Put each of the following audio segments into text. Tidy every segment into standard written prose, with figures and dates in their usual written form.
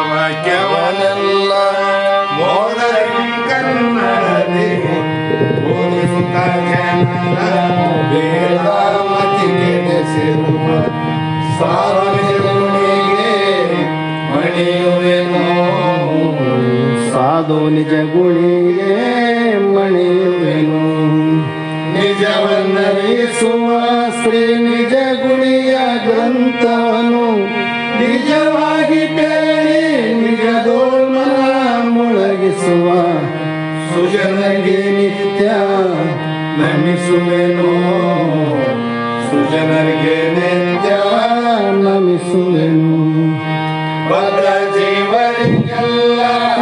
ವಾಕ್ಯವನೆಲ್ಲ ಮೋದರಿ ಕನ್ನಡದಿ ಬೋಧಿಸುತ್ತ ಜನರ ವೇದಾಮತಿಗೆ ನೆಸೆರುವ ಸಾರ್ವಜನಿಗೆ ಮಣಿಯುವೆನು. ಸಾಧು ನಿಜ ಗುಣಿಗೆ ಮಣಿಯುವೆನು. ನಿಜವನ್ನರಿಸುವ ಶ್ರೀ ನಿಜ ಗುಣಿಯ ಗ್ರಂಥವನ್ನು ನಿಜವಾಗಿ ಕೇಳಿ ನಿಜದೋಲ್ಮನ ಮೊಳಗಿಸುವ ಸುಜನರಿಗೆ ನಿತ್ಯ ನಮಿಸುವೆನು. ಸುಜನರಿಗೆ ನಿತ್ಯ ನಮಿಸುವೆನು. ಬದ್ಧ ಜೀವರಿಗೆಲ್ಲ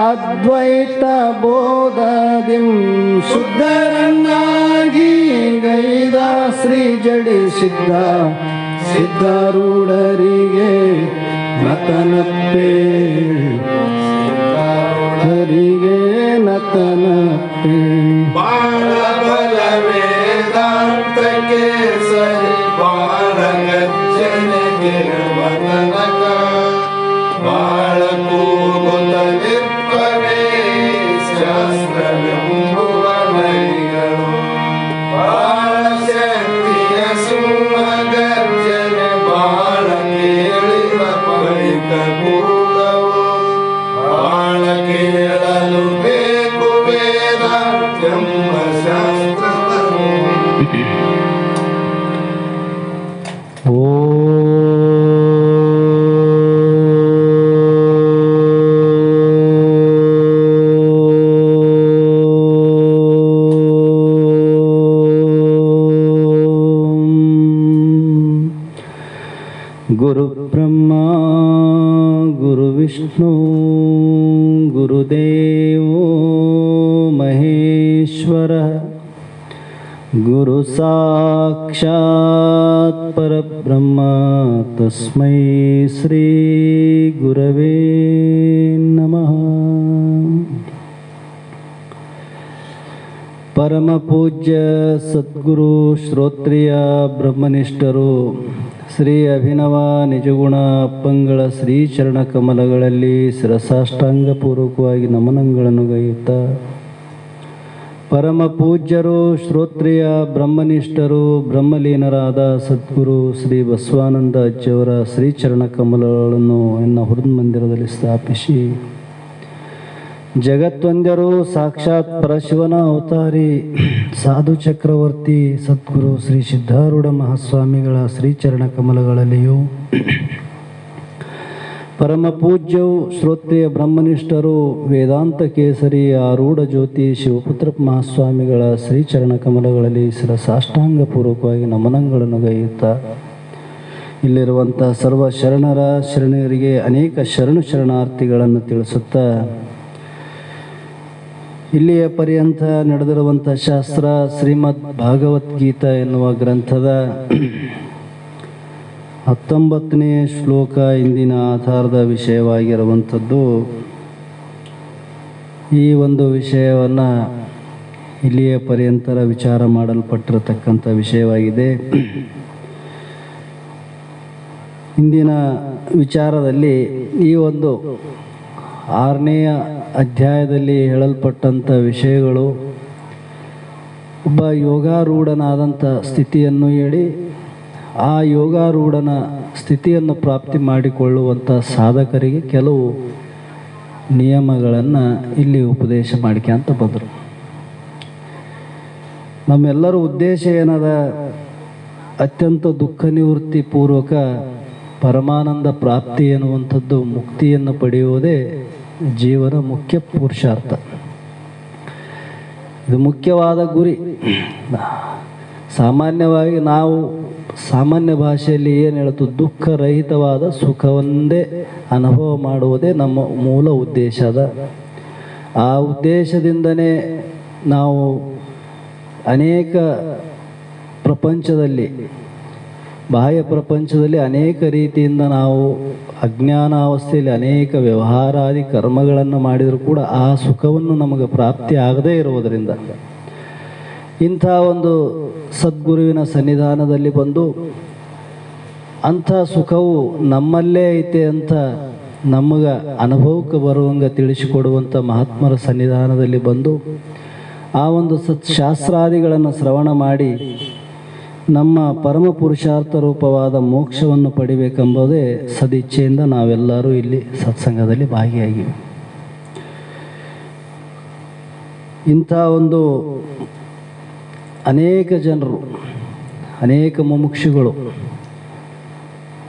ಅದ್ವೈತ ಬೋಧದಿಂ ಶುದ್ಧರನ್ನಾಗಿ ಗೈದ ಶ್ರೀ ಜಡಿ ಸಿದ್ಧ ಸಿದ್ಧಾರೂಢರಿಗೆ ನತನಪ್ಪೆ ಸಿದ್ಧಾರೂಢರಿಗೆ ನತನಪ್ಪೆ. ಬಾಳ ಬಲ ವೇದಾಂತಕ್ಕೆ ಸರಿ ಬಾಳ ಗರ್ಜನೆಗೆ ವದನಕ ಬಾಳ ಕೂಗುತ್ತ ನಿರ್ಪವೇ ಶಾಸ್ತ್ರವೆಂಬುವ ನರಿಗಳು ಬಾಳ ಶಕ್ತಿಯ ಸಿಂಹ ಗರ್ಜನೆ ಬಾಳ ಕೇಳಿದ ಬಳಿಕ ಕೂಗವು ಬಾಳ ಕೇಳಲು ಬೇಕು ವೇದಾಂತೆಂಬ ಶಾಸ್ತ್ರವನ್ನು. ಗುರು ಬ್ರಹ್ಮ ಗುರು ವಿಷ್ಣು ಗುರುದೇವೋ ಮಹೇಶ್ವರ ಗುರು ಸಾಕ್ಷಾತ್ ಪರಬ್ರಹ್ಮ ತಸ್ಮೈ ಶ್ರೀ ಗುರವೇ ನಮಃ. ಪರಮ ಪೂಜ್ಯ ಸದ್ಗುರು ಶ್ರೋತ್ರಿಯ ಬ್ರಹ್ಮನಿಷ್ಠರು ಶ್ರೀ ಅಭಿನವ ನಿಜಗುಣ ಅಪ್ಪಂಗಳ ಶ್ರೀ ಚರಣ ಕಮಲಗಳಲ್ಲಿ ಶಿರಸಾಷ್ಟಾಂಗ ಪೂರ್ವಕವಾಗಿ ನಮನಗಳನ್ನು ಗೈಯುತ್ತ ಪರಮ ಪೂಜ್ಯರು ಶ್ರೋತ್ರಿಯ ಬ್ರಹ್ಮನಿಷ್ಠರು ಬ್ರಹ್ಮಲೀನರಾದ ಸದ್ಗುರು ಶ್ರೀ ಬಸವಾನಂದ ಅಜ್ಜಿಯವರ ಶ್ರೀ ಚರಣ ಕಮಲಗಳನ್ನು ಎನ್ನ ಹೃನ್ಮಂದಿರದಲ್ಲಿ ಸ್ಥಾಪಿಸಿ ಜಗತ್ತೊಂದರು ಸಾಕ್ಷಾತ್ ಪರಶಿವನ ಅವತಾರಿ ಸಾಧು ಚಕ್ರವರ್ತಿ ಸದ್ಗುರು ಶ್ರೀ ಸಿದ್ಧಾರೂಢ ಮಹಾಸ್ವಾಮಿಗಳ ಶ್ರೀಚರಣ ಕಮಲಗಳಲ್ಲಿಯೂ ಪರಮ ಪೂಜ್ಯವು ಶ್ರೋತ್ರಿಯ ಬ್ರಹ್ಮನಿಷ್ಠರು ವೇದಾಂತ ಕೇಸರಿ ಆರೂಢ ಜ್ಯೋತಿ ಶಿವಪುತ್ರ ಮಹಾಸ್ವಾಮಿಗಳ ಶ್ರೀಚರಣ ಕಮಲಗಳಲ್ಲಿ ಶಿರಸಾಷ್ಟಾಂಗ ಪೂರ್ವಕವಾಗಿ ನಮನಗಳನ್ನು ಗೈಯುತ್ತಾ ಇಲ್ಲಿರುವಂಥ ಸರ್ವ ಶರಣರ ಶರಣರಿಗೆ ಅನೇಕ ಶರಣಾರ್ಥಿಗಳನ್ನು ತಿಳಿಸುತ್ತಾ ಇಲ್ಲಿಯ ಪರ್ಯಂತ ನಡೆದಿರುವಂಥ ಶಾಸ್ತ್ರ ಶ್ರೀಮದ್ ಭಾಗವದ್ಗೀತಾ ಎನ್ನುವ ಗ್ರಂಥದ 19ನೇ ಶ್ಲೋಕ ಇಂದಿನ ಆಧಾರದ ವಿಷಯವಾಗಿರುವಂಥದ್ದು. ಈ ಒಂದು ವಿಷಯವನ್ನು ಇಲ್ಲಿಯ ಪರ್ಯಂತರ ವಿಚಾರ ಮಾಡಲ್ಪಟ್ಟಿರತಕ್ಕಂಥ ವಿಷಯವಾಗಿದೆ. ಇಂದಿನ ವಿಚಾರದಲ್ಲಿ ಈ ಒಂದು 6ನೇಯ ಅಧ್ಯಾಯದಲ್ಲಿ ಹೇಳಲ್ಪಟ್ಟಂಥ ವಿಷಯಗಳು ಒಬ್ಬ ಯೋಗಾರೂಢನಾದಂಥ ಸ್ಥಿತಿಯನ್ನು ಹೇಳಿ ಆ ಯೋಗಾರೂಢನ ಸ್ಥಿತಿಯನ್ನು ಪ್ರಾಪ್ತಿ ಮಾಡಿಕೊಳ್ಳುವಂಥ ಸಾಧಕರಿಗೆ ಕೆಲವು ನಿಯಮಗಳನ್ನು ಇಲ್ಲಿ ಉಪದೇಶ ಮಾಡ್ಕೊಂತ ಬಂದರು. ನಮ್ಮೆಲ್ಲರ ಉದ್ದೇಶ ಏನದ? ಅತ್ಯಂತ ದುಃಖ ನಿವೃತ್ತಿ ಪೂರ್ವಕ ಪರಮಾನಂದ ಪ್ರಾಪ್ತಿ ಎನ್ನುವಂಥದ್ದು ಮುಕ್ತಿಯನ್ನು ಪಡೆಯುವುದೇ ಜೀವನ ಮುಖ್ಯ ಪುರುಷಾರ್ಥ. ಇದು ಮುಖ್ಯವಾದ ಗುರಿ. ಸಾಮಾನ್ಯವಾಗಿ ನಾವು ಸಾಮಾನ್ಯ ಭಾಷೆಯಲ್ಲಿ ಏನು ಹೇಳ್ತು, ದುಃಖರಹಿತವಾದ ಸುಖವೊಂದೇ ಅನುಭವ ಮಾಡುವುದೇ ನಮ್ಮ ಮೂಲ ಉದ್ದೇಶ ಅದ. ಆ ಉದ್ದೇಶದಿಂದನೇ ನಾವು ಅನೇಕ ಪ್ರಪಂಚದಲ್ಲಿ, ಬಾಹ್ಯ ಪ್ರಪಂಚದಲ್ಲಿ ಅನೇಕ ರೀತಿಯಿಂದ ನಾವು ಅಜ್ಞಾನಾವಸ್ಥೆಯಲ್ಲಿ ಅನೇಕ ವ್ಯವಹಾರಾದಿ ಕರ್ಮಗಳನ್ನು ಮಾಡಿದರೂ ಕೂಡ ಆ ಸುಖವನ್ನು ನಮಗೆ ಪ್ರಾಪ್ತಿ ಆಗದೇ ಇರುವುದರಿಂದ ಇಂಥ ಒಂದು ಸದ್ಗುರುವಿನ ಸನ್ನಿಧಾನದಲ್ಲಿ ಬಂದು ಅಂಥ ಸುಖವು ನಮ್ಮಲ್ಲೇ ಐತೆ ಅಂತ ನಮಗೆ ಅನುಭವಕ್ಕೆ ಬರುವಂಗೆ ತಿಳಿಸಿಕೊಡುವಂಥ ಮಹಾತ್ಮರ ಸನ್ನಿಧಾನದಲ್ಲಿ ಬಂದು ಆ ಒಂದು ಶಾಸ್ತ್ರಾದಿಗಳನ್ನು ಶ್ರವಣ ಮಾಡಿ ನಮ್ಮ ಪರಮ ಪುರುಷಾರ್ಥ ರೂಪವಾದ ಮೋಕ್ಷವನ್ನು ಪಡಿಬೇಕೆಂಬುದೇ ಸದಿಚ್ಛೆಯಿಂದ ನಾವೆಲ್ಲರೂ ಇಲ್ಲಿ ಸತ್ಸಂಗದಲ್ಲಿ ಭಾಗಿಯಾಗಿವೆ. ಇಂಥ ಒಂದು ಅನೇಕ ಜನರು, ಅನೇಕ ಮುಮುಕ್ಷುಗಳು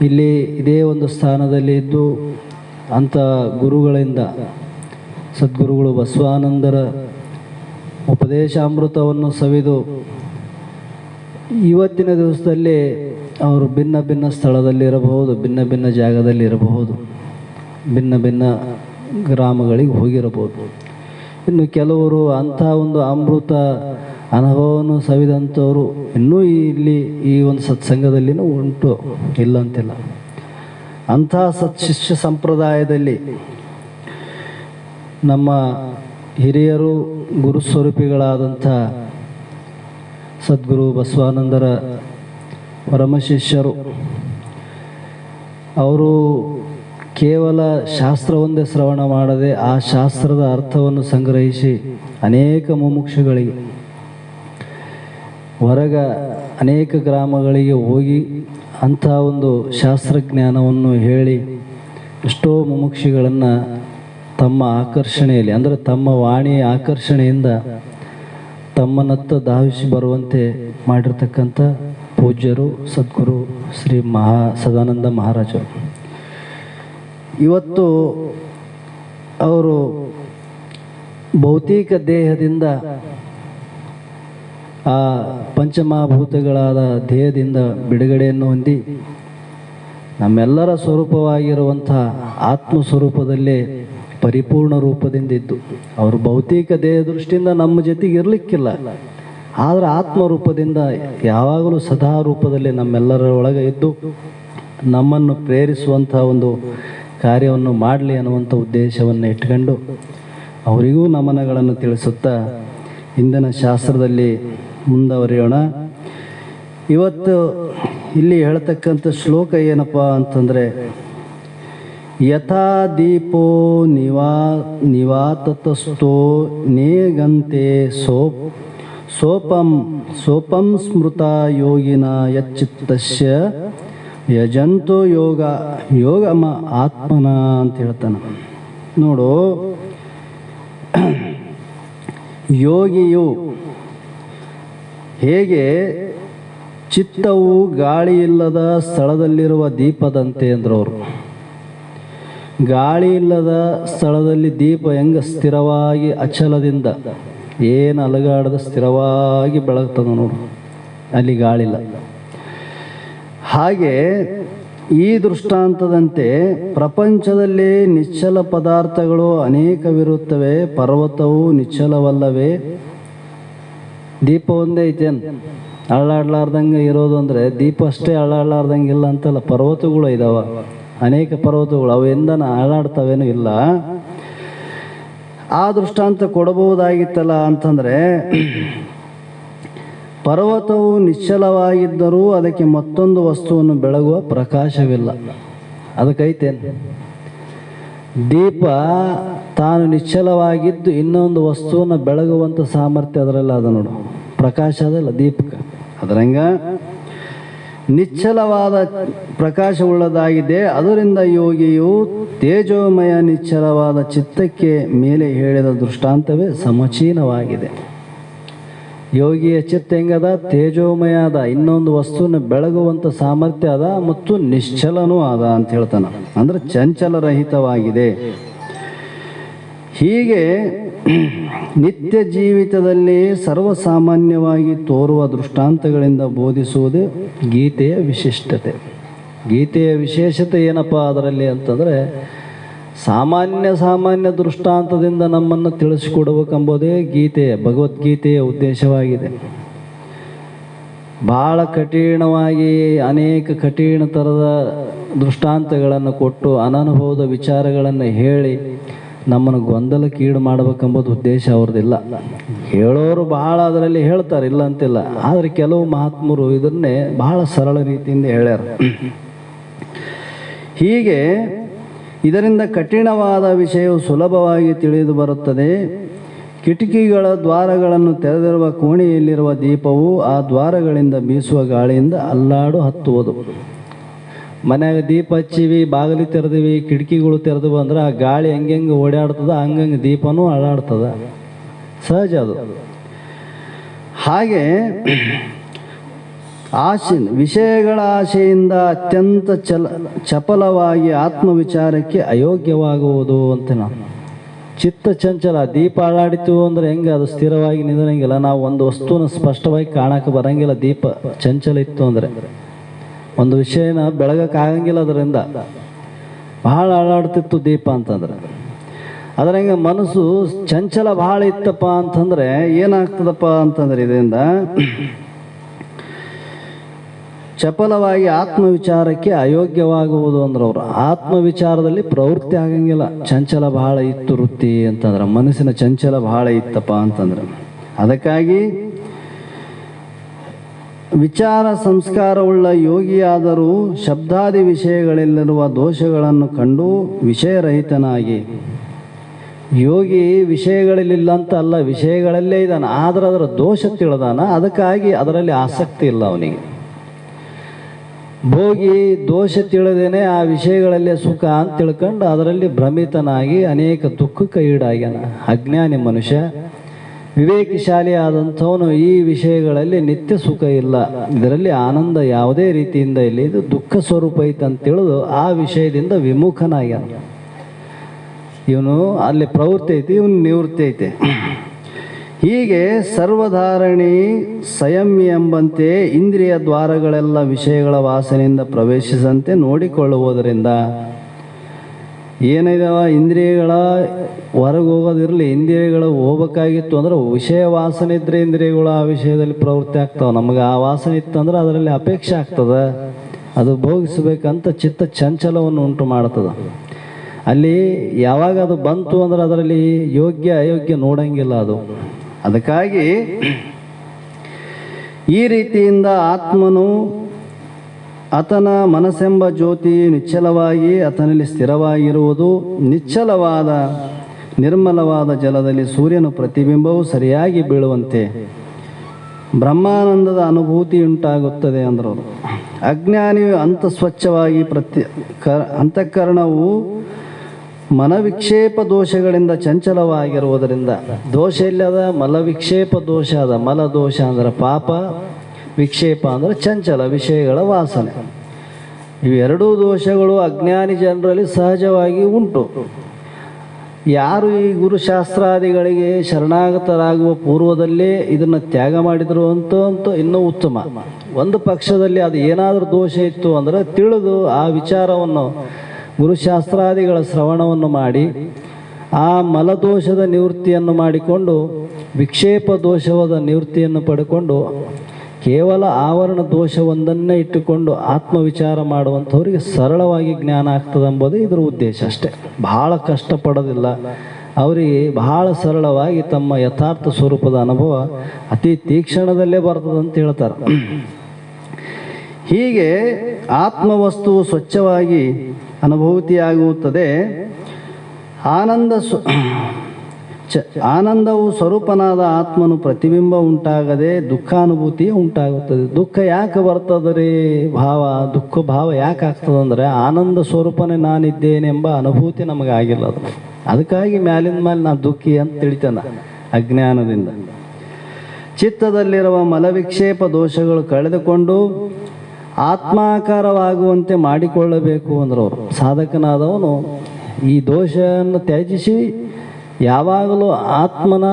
ಇಲ್ಲಿ ಇದೇ ಒಂದು ಸ್ಥಾನದಲ್ಲಿ ಇದ್ದು ಅಂಥ ಗುರುಗಳಿಂದ ಸದ್ಗುರುಗಳು ಬಸವಾನಂದರ ಉಪದೇಶಾಮೃತವನ್ನು ಸವಿದು ಇವತ್ತಿನ ದಿವಸದಲ್ಲಿ ಅವರು ಭಿನ್ನ ಭಿನ್ನ ಸ್ಥಳದಲ್ಲಿರಬಹುದು, ಭಿನ್ನ ಭಿನ್ನ ಜಾಗದಲ್ಲಿರಬಹುದು, ಭಿನ್ನ ಭಿನ್ನ ಗ್ರಾಮಗಳಿಗೆ ಹೋಗಿರಬಹುದು. ಇನ್ನು ಕೆಲವರು ಅಂಥ ಒಂದು ಅಮೃತ ಅನುಭವವನ್ನು ಸವಿದಂಥವರು ಇನ್ನೂ ಇಲ್ಲಿ ಈ ಒಂದು ಸತ್ಸಂಗದಲ್ಲಿನೂ ಉಂಟು, ಇಲ್ಲ ಅಂತಿಲ್ಲ. ಅಂಥ ಸತ್ಶಿಷ್ಯ ಸಂಪ್ರದಾಯದಲ್ಲಿ ನಮ್ಮ ಹಿರಿಯರು ಗುರುಸ್ವರೂಪಿಗಳಾದಂಥ ಸದ್ಗುರು ಬಸವಾನಂದರ ಪರಮಶಿಷ್ಯರು ಅವರು ಕೇವಲ ಶಾಸ್ತ್ರವೊಂದೇ ಶ್ರವಣ ಮಾಡದೆ ಆ ಶಾಸ್ತ್ರದ ಅರ್ಥವನ್ನು ಸಂಗ್ರಹಿಸಿ ಅನೇಕ ಮುಮುಕ್ಷುಗಳಿಗೆ ಹೊರಗ ಅನೇಕ ಗ್ರಾಮಗಳಿಗೆ ಹೋಗಿ ಅಂಥ ಒಂದು ಶಾಸ್ತ್ರಜ್ಞಾನವನ್ನು ಹೇಳಿ ಎಷ್ಟೋ ಮುಮುಕ್ಷಿಗಳನ್ನು ತಮ್ಮ ಆಕರ್ಷಣೆಯಲ್ಲಿ, ಅಂದರೆ ತಮ್ಮ ವಾಣಿಯ ಆಕರ್ಷಣೆಯಿಂದ ತಮ್ಮನತ್ತ ಧಾವಿಸಿ ಬರುವಂತೆ ಮಾಡಿರ್ತಕ್ಕಂಥ ಪೂಜ್ಯರು ಸದ್ಗುರು ಶ್ರೀ ಸದಾನಂದ ಮಹಾರಾಜರು. ಇವತ್ತು ಅವರು ಭೌತಿಕ ದೇಹದಿಂದ, ಆ ಪಂಚಮಹಾಭೂತಗಳಾದ ದೇಹದಿಂದ ಬಿಡುಗಡೆಯನ್ನು ಹೊಂದಿ ನಮ್ಮೆಲ್ಲರ ಸ್ವರೂಪವಾಗಿರುವಂಥ ಆತ್ಮ ಸ್ವರೂಪದಲ್ಲೇ ಪರಿಪೂರ್ಣ ರೂಪದಿಂದ ಇದ್ದು, ಅವರು ಭೌತಿಕ ದೇಹ ದೃಷ್ಟಿಯಿಂದ ನಮ್ಮ ಜೊತೆಗೆ ಇರಲಿಕ್ಕಿಲ್ಲ, ಆದರೆ ಆತ್ಮರೂಪದಿಂದ ಯಾವಾಗಲೂ ಸದಾ ರೂಪದಲ್ಲಿ ನಮ್ಮೆಲ್ಲರ ಒಳಗೆ ಇದ್ದು ನಮ್ಮನ್ನು ಪ್ರೇರಿಸುವಂಥ ಒಂದು ಕಾರ್ಯವನ್ನು ಮಾಡಲಿ ಅನ್ನುವಂಥ ಉದ್ದೇಶವನ್ನು ಇಟ್ಕೊಂಡು ಅವರಿಗೂ ನಮನಗಳನ್ನು ತಿಳಿಸುತ್ತಾ ಇಂದಿನ ಶಾಸ್ತ್ರದಲ್ಲಿ ಮುಂದುವರಿಯೋಣ. ಇವತ್ತು ಇಲ್ಲಿ ಹೇಳ್ತಕ್ಕಂಥ ಶ್ಲೋಕ ಏನಪ್ಪ ಅಂತಂದರೆ, ಯಥಾ ದೀಪೋ ನಿವಾತತಸ್ಥೋ ನೇಗಂತೆ ಸೋಪಂ ಸ್ಮೃತ ಯೋಗಿನ ಯಚ್ಚಿತ್ತಸ್ಯ ಯಜಂತೋ ಯೋಗಮ ಆತ್ಮನ ಅಂತ ಹೇಳ್ತಾನೆ. ನೋಡು, ಯೋಗಿಯು ಹೇಗೆ ಚಿತ್ತವು ಗಾಳಿ ಇಲ್ಲದ ಸ್ಥಳದಲ್ಲಿರುವ ದೀಪದಂತೆ ಅಂದ್ರವರು. ಗಾಳಿ ಇಲ್ಲದ ಸ್ಥಳದಲ್ಲಿ ದೀಪ ಹೆಂಗೆ ಸ್ಥಿರವಾಗಿ ಅಚಲದಿಂದ ಏನು ಅಲಗಾಡದ ಸ್ಥಿರವಾಗಿ ಬೆಳಗ್ತದ ನೋಡು, ಅಲ್ಲಿ ಗಾಳಿಲ್ಲ. ಹಾಗೆ ಈ ದೃಷ್ಟಾಂತದಂತೆ ಪ್ರಪಂಚದಲ್ಲಿ ನಿಶ್ಚಲ ಪದಾರ್ಥಗಳು ಅನೇಕವಿರುತ್ತವೆ, ಪರ್ವತವು ನಿಶ್ಚಲವಲ್ಲವೇ. ದೀಪ ಒಂದೇ ಐತೇನು ಅಳ್ಳಾಡ್ಲಾರ್ದಂಗೆ ಇರೋದು ಅಂದರೆ ದೀಪ ಅಷ್ಟೇ ಅಳ್ಳಾಡ್ಲಾರ್ದಂಗೆ ಇಲ್ಲ ಅಂತಲ್ಲ, ಪರ್ವತಗಳು ಇದಾವ, ಅನೇಕ ಪರ್ವತಗಳು, ಅವು ಎಂದನ ಅಳ್ಳಾಡ್ತವೇನೂ ಇಲ್ಲ. ಆ ದೃಷ್ಟಾಂತ ಕೊಡಬಹುದಾಗಿತ್ತಲ್ಲ ಅಂತಂದರೆ, ಪರ್ವತವು ನಿಶ್ಚಲವಾಗಿದ್ದರೂ ಅದಕ್ಕೆ ಮತ್ತೊಂದು ವಸ್ತುವನ್ನು ಬೆಳಗುವ ಪ್ರಕಾಶವಿಲ್ಲ, ಅದಕ್ಕೈತೇನು? ದೀಪ ತಾನು ನಿಶ್ಚಲವಾಗಿದ್ದು ಇನ್ನೊಂದು ವಸ್ತುವನ್ನು ಬೆಳಗುವಂಥ ಸಾಮರ್ಥ್ಯ ಅದರಲ್ಲ ಅದ ನೋಡು, ಪ್ರಕಾಶ ಅದಲ್ಲ ದೀಪಕ್ಕೆ. ಅದರಂಗ ನಿಶ್ಚಲವಾದ ಪ್ರಕಾಶವುಳ್ಳದಾಗಿದೆ. ಅದರಿಂದ ಯೋಗಿಯು ತೇಜೋಮಯ ನಿಶ್ಚಲವಾದ ಚಿತ್ತಕ್ಕೆ ಮೇಲೆ ಹೇಳಿದ ದೃಷ್ಟಾಂತವೇ ಸಮಚೀನವಾಗಿದೆ. ಯೋಗಿಯ ಚಿತ್ತ ಹೆಂಗದ? ತೇಜೋಮಯ ಅದ, ಇನ್ನೊಂದು ವಸ್ತುವನ್ನು ಬೆಳಗುವಂಥ ಸಾಮರ್ಥ್ಯ ಅದ ಮತ್ತು ನಿಶ್ಚಲನೂ ಅದ ಅಂತ ಹೇಳ್ತಾನೆ, ಅಂದರೆ ಚಂಚಲರಹಿತವಾಗಿದೆ. ಹೀಗೆ ನಿತ್ಯ ಜೀವಿತದಲ್ಲಿ ಸರ್ವಸಾಮಾನ್ಯವಾಗಿ ತೋರುವ ದೃಷ್ಟಾಂತಗಳಿಂದ ಬೋಧಿಸುವುದೇ ಗೀತೆಯ ವಿಶಿಷ್ಟತೆ. ಗೀತೆಯ ವಿಶೇಷತೆ ಏನಪ್ಪ ಅದರಲ್ಲಿ ಅಂತಂದರೆ, ಸಾಮಾನ್ಯ ದೃಷ್ಟಾಂತದಿಂದ ನಮ್ಮನ್ನು ತಿಳಿಸಿಕೊಡಬೇಕೆಂಬುದೇ ಭಗವದ್ಗೀತೆಯ ಉದ್ದೇಶವಾಗಿದೆ. ಭಾಳ ಕಠಿಣವಾಗಿ ಅನೇಕ ಕಠಿಣ ಥರದ ದೃಷ್ಟಾಂತಗಳನ್ನು ಕೊಟ್ಟು ಅನನುಭವದ ವಿಚಾರಗಳನ್ನು ಹೇಳಿ ನಮ್ಮನ್ನು ಗೊಂದಲಕ್ಕೀಡು ಮಾಡಬೇಕೆಂಬುದು ಉದ್ದೇಶ ಅವ್ರದ್ದಿಲ್ಲ. ಹೇಳೋರು ಬಹಳ ಅದರಲ್ಲಿ ಹೇಳ್ತಾರೆ, ಇಲ್ಲ ಅಂತಿಲ್ಲ, ಆದರೆ ಕೆಲವು ಮಹಾತ್ಮರು ಇದನ್ನೇ ಬಹಳ ಸರಳ ರೀತಿಯಿಂದ ಹೇಳ್ಯಾರ. ಹೀಗೆ ಇದರಿಂದ ಕಠಿಣವಾದ ವಿಷಯವು ಸುಲಭವಾಗಿ ತಿಳಿದು ಬರುತ್ತದೆ. ಕಿಟಕಿಗಳ ದ್ವಾರಗಳನ್ನು ತೆರೆದಿರುವ ಕೋಣೆಯಲ್ಲಿರುವ ದೀಪವು ಆ ದ್ವಾರಗಳಿಂದ ಬೀಸುವ ಗಾಳಿಯಿಂದ ಅಲ್ಲಾಡು ಹತ್ತುವುದು. ಮನ್ಯಾಗ ದೀಪ ಹಚ್ಚಿವಿ, ಬಾಗಿಲು ತೆರೆದಿವಿ, ಕಿಟಕಿಗಳು ತೆರೆದವು ಅಂದ್ರೆ ಆ ಗಾಳಿ ಹೆಂಗೆ ಓಡಾಡ್ತದ ಹಂಗಂಗೆ ದೀಪನೂ ಅಲ್ಲಾಡ್ತದ, ಸಹಜ ಅದು. ಹಾಗೆ ವಿಷಯಗಳ ಆಶೆಯಿಂದ ಅತ್ಯಂತ ಚಪಲವಾಗಿ ಆತ್ಮವಿಚಾರಕ್ಕೆ ಅಯೋಗ್ಯವಾಗುವುದು ಅಂತ. ನಾವು ಚಿತ್ತ ಚಂಚಲ, ದೀಪ ಅಲ್ಲಾಡಿತು ಅಂದ್ರೆ ಹೆಂಗೆ ಅದು ಸ್ಥಿರವಾಗಿ ನಿಲ್ಲಂಗಿಲ್ಲ. ನಾವು ಒಂದು ವಸ್ತುನ ಸ್ಪಷ್ಟವಾಗಿ ಕಾಣಕ್ಕೆ ಬರಂಗಿಲ್ಲ. ದೀಪ ಚಂಚಲ ಇತ್ತು ಅಂದ್ರೆ ಒಂದು ವಿಷಯನ ಬೆಳಗಕ್ಕಾಗಂಗಿಲ್ಲ. ಅದರಿಂದ ಬಹಳ ಅಲ್ಲಾಡ್ತಿತ್ತು ದೀಪ ಅಂತಂದ್ರೆ. ಅದ್ರಂಗೆ ಮನಸ್ಸು ಚಂಚಲ ಬಹಳ ಇತ್ತಪ್ಪ ಅಂತಂದ್ರೆ ಏನಾಗ್ತದಪ್ಪ ಅಂತಂದ್ರೆ ಇದರಿಂದ ಚಪಲವಾಗಿ ಆತ್ಮವಿಚಾರಕ್ಕೆ ಅಯೋಗ್ಯವಾಗುವುದು ಅಂದ್ರೆ ಅವರು ಆತ್ಮವಿಚಾರದಲ್ಲಿ ಪ್ರವೃತ್ತಿ ಆಗಂಗಿಲ್ಲ. ಚಂಚಲ ಬಹಳ ಇತ್ತು ವೃತ್ತಿ ಅಂತಂದ್ರೆ, ಮನಸ್ಸಿನ ಚಂಚಲ ಬಹಳ ಇತ್ತಪ್ಪ ಅಂತಂದ್ರೆ. ಅದಕ್ಕಾಗಿ ವಿಚಾರ ಸಂಸ್ಕಾರವುಳ್ಳ ಯೋಗಿಯಾದರೂ ಶಬ್ದಾದಿ ವಿಷಯಗಳಲ್ಲಿರುವ ದೋಷಗಳನ್ನು ಕಂಡು ವಿಷಯರಹಿತನಾಗಿ, ಯೋಗಿ ವಿಷಯಗಳಲ್ಲಿಲ್ಲ ಅಂತ ಅಲ್ಲ, ವಿಷಯಗಳಲ್ಲೇ ಇದ್ದಾನೆ, ಆದ್ರೆ ಅದರ ದೋಷ ತಿಳಿದಾನ. ಅದಕ್ಕಾಗಿ ಅದರಲ್ಲಿ ಆಸಕ್ತಿ ಇಲ್ಲ ಅವನಿಗೆ. ಭೋಗಿ ದೋಷ ತಿಳಿದೇನೆ ಆ ವಿಷಯಗಳಲ್ಲೇ ಸುಖ ಅಂತ ತಿಳ್ಕೊಂಡು ಅದರಲ್ಲಿ ಭ್ರಮಿತನಾಗಿ ಅನೇಕ ದುಃಖಕ್ಕೆ ಈಡಾಗ್ಯಾನ. ಅಜ್ಞಾನಿ ಮನುಷ್ಯ. ವಿವೇಕಶಾಲಿ ಆದಂಥವನು ಈ ವಿಷಯಗಳಲ್ಲಿ ನಿತ್ಯ ಸುಖ ಇಲ್ಲ, ಇದರಲ್ಲಿ ಆನಂದ ಯಾವುದೇ ರೀತಿಯಿಂದ ಇಲ್ಲ, ಇದು ದುಃಖ ಸ್ವರೂಪ ಐತೆ ಅಂತ ತಿಳಿದು ಆ ವಿಷಯದಿಂದ ವಿಮುಖನಾಗ್ಯಾನ. ಇವನು ಅಲ್ಲಿ ಪ್ರವೃತ್ತಿ ಐತಿ, ಇವನು ನಿವೃತ್ತಿ ಐತೆ. ಹೀಗೆ ಸರ್ವಧಾರಣಿ ಸಂಯಮಿ ಎಂಬಂತೆ ಇಂದ್ರಿಯ ದ್ವಾರಗಳೆಲ್ಲ ವಿಷಯಗಳ ವಾಸನೆಯಿಂದ ಪ್ರವೇಶಿಸಂತೆ ನೋಡಿಕೊಳ್ಳುವುದರಿಂದ ಏನಿದಾವ ಇಂದ್ರಿಯಗಳ ಹೊರಗೆ ಹೋಗೋದಿರಲಿ, ಇಂದ್ರಿಯಗಳು ಹೋಗ್ಬೇಕಾಗಿತ್ತು ಅಂದ್ರೆ ವಿಷಯ ವಾಸನೆ ಇದ್ರೆ ಇಂದ್ರಿಯಗಳು ಆ ವಿಷಯದಲ್ಲಿ ಪ್ರವೃತ್ತಿ ಆಗ್ತಾವೆ. ನಮಗೆ ಆ ವಾಸನೆ ಇತ್ತು ಅಂದ್ರೆ ಅದರಲ್ಲಿ ಅಪೇಕ್ಷೆ ಆಗ್ತದೆ, ಅದು ಭೋಗಿಸ್ಬೇಕಂತ ಚಿತ್ತ ಚಂಚಲವನ್ನು ಉಂಟು ಮಾಡ್ತದೆ. ಅಲ್ಲಿ ಯಾವಾಗ ಅದು ಬಂತು ಅಂದ್ರೆ ಅದರಲ್ಲಿ ಯೋಗ್ಯ ಅಯೋಗ್ಯ ನೋಡಂಗಿಲ್ಲ ಅದು. ಅದಕ್ಕಾಗಿ ಈ ರೀತಿಯಿಂದ ಆತ್ಮನು ಆತನ ಮನಸ್ಸೆಂಬ ಜ್ಯೋತಿ ನಿಶ್ಚಲವಾಗಿ ಆತನಲ್ಲಿ ಸ್ಥಿರವಾಗಿರುವುದು. ನಿಶ್ಚಲವಾದ ನಿರ್ಮಲವಾದ ಜಲದಲ್ಲಿ ಸೂರ್ಯನ ಪ್ರತಿಬಿಂಬವು ಸರಿಯಾಗಿ ಬೀಳುವಂತೆ ಬ್ರಹ್ಮಾನಂದದ ಅನುಭೂತಿ ಉಂಟಾಗುತ್ತದೆ ಅಂದರು. ಅಜ್ಞಾನಿಯು ಅಂತಸ್ವಚ್ಛವಾಗಿ ಅಂತಃಕರಣವು ಮನವಿಕ್ಷೇಪ ದೋಷಗಳಿಂದ ಚಂಚಲವಾಗಿರುವುದರಿಂದ, ದೋಷ ಇಲ್ಲದ ಮಲವಿಕ್ಷೇಪ ದೋಷ ಅದ. ಮಲ ದೋಷ ಅಂದ್ರೆ ಪಾಪ, ವಿಕ್ಷೇಪ ಅಂದ್ರೆ ಚಂಚಲ ವಿಷಯಗಳ ವಾಸನೆ. ಇವೆರಡೂ ದೋಷಗಳು ಅಜ್ಞಾನಿ ಜನರಲ್ಲಿ ಸಹಜವಾಗಿ ಉಂಟು. ಯಾರು ಈ ಗುರುಶಾಸ್ತ್ರಾದಿಗಳಿಗೆ ಶರಣಾಗತರಾಗುವ ಪೂರ್ವದಲ್ಲೇ ಇದನ್ನು ತ್ಯಾಗ ಮಾಡಿದ್ರು ಅಂತೂ ಇನ್ನೂ ಉತ್ತಮ. ಒಂದು ಪಕ್ಷದಲ್ಲಿ ಅದು ಏನಾದರೂ ದೋಷ ಇತ್ತು ಅಂದರೆ ತಿಳಿದು ಆ ವಿಚಾರವನ್ನು ಗುರುಶಾಸ್ತ್ರಾದಿಗಳ ಶ್ರವಣವನ್ನು ಮಾಡಿ ಆ ಮಲದೋಷದ ನಿವೃತ್ತಿಯನ್ನು ಮಾಡಿಕೊಂಡು ವಿಕ್ಷೇಪ ದೋಷವಾದ ನಿವೃತ್ತಿಯನ್ನು ಪಡ್ಕೊಂಡು ಕೇವಲ ಆವರಣ ದೋಷವೊಂದನ್ನೇ ಇಟ್ಟುಕೊಂಡು ಆತ್ಮವಿಚಾರ ಮಾಡುವಂಥವ್ರಿಗೆ ಸರಳವಾಗಿ ಜ್ಞಾನ ಆಗ್ತದೆಂಬುದು ಇದರ ಉದ್ದೇಶ ಅಷ್ಟೇ. ಬಹಳ ಕಷ್ಟಪಡೋದಿಲ್ಲ ಅವರಿಗೆ, ಬಹಳ ಸರಳವಾಗಿ ತಮ್ಮ ಯಥಾರ್ಥ ಸ್ವರೂಪದ ಅನುಭವ ಅತಿ ತೀಕ್ಷಣದಲ್ಲೇ ಬರ್ತದಂತ ಹೇಳ್ತಾರೆ. ಹೀಗೆ ಆತ್ಮವಸ್ತುವು ಸ್ವಚ್ಛವಾಗಿ ಅನುಭೂತಿಯಾಗುತ್ತದೆ. ಆನಂದವು ಸ್ವರೂಪನಾದ ಆತ್ಮನು ಪ್ರತಿಬಿಂಬ ಉಂಟಾಗದೆ ದುಃಖಾನುಭೂತಿ ಉಂಟಾಗುತ್ತದೆ. ದುಃಖ ಯಾಕೆ ಬರ್ತದೆ ಭಾವ, ದುಃಖ ಭಾವ ಯಾಕೆ ಆಗ್ತದಂದ್ರೆ ಆನಂದ ಸ್ವರೂಪನೇ ನಾನಿದ್ದೇನೆಂಬ ಅನುಭೂತಿ ನಮಗಾಗಿಲ್ಲ. ಅದು ಅದಕ್ಕಾಗಿ ಮ್ಯಾಲಿನ ಮೇಲೆ ನಾನು ದುಃಖಿ ಅಂತ ತಿಳಿತಾನ ಅಜ್ಞಾನದಿಂದ. ಚಿತ್ತದಲ್ಲಿರುವ ಮಲವಿಕ್ಷೇಪ ದೋಷಗಳು ಕಳೆದುಕೊಂಡು ಆತ್ಮಾಕಾರವಾಗುವಂತೆ ಮಾಡಿಕೊಳ್ಳಬೇಕು ಅಂದ್ರೆ ಅವರು ಸಾಧಕನಾದವನು ಈ ದೋಷವನ್ನು ತ್ಯಜಿಸಿ ಯಾವಾಗಲೂ ಆತ್ಮನ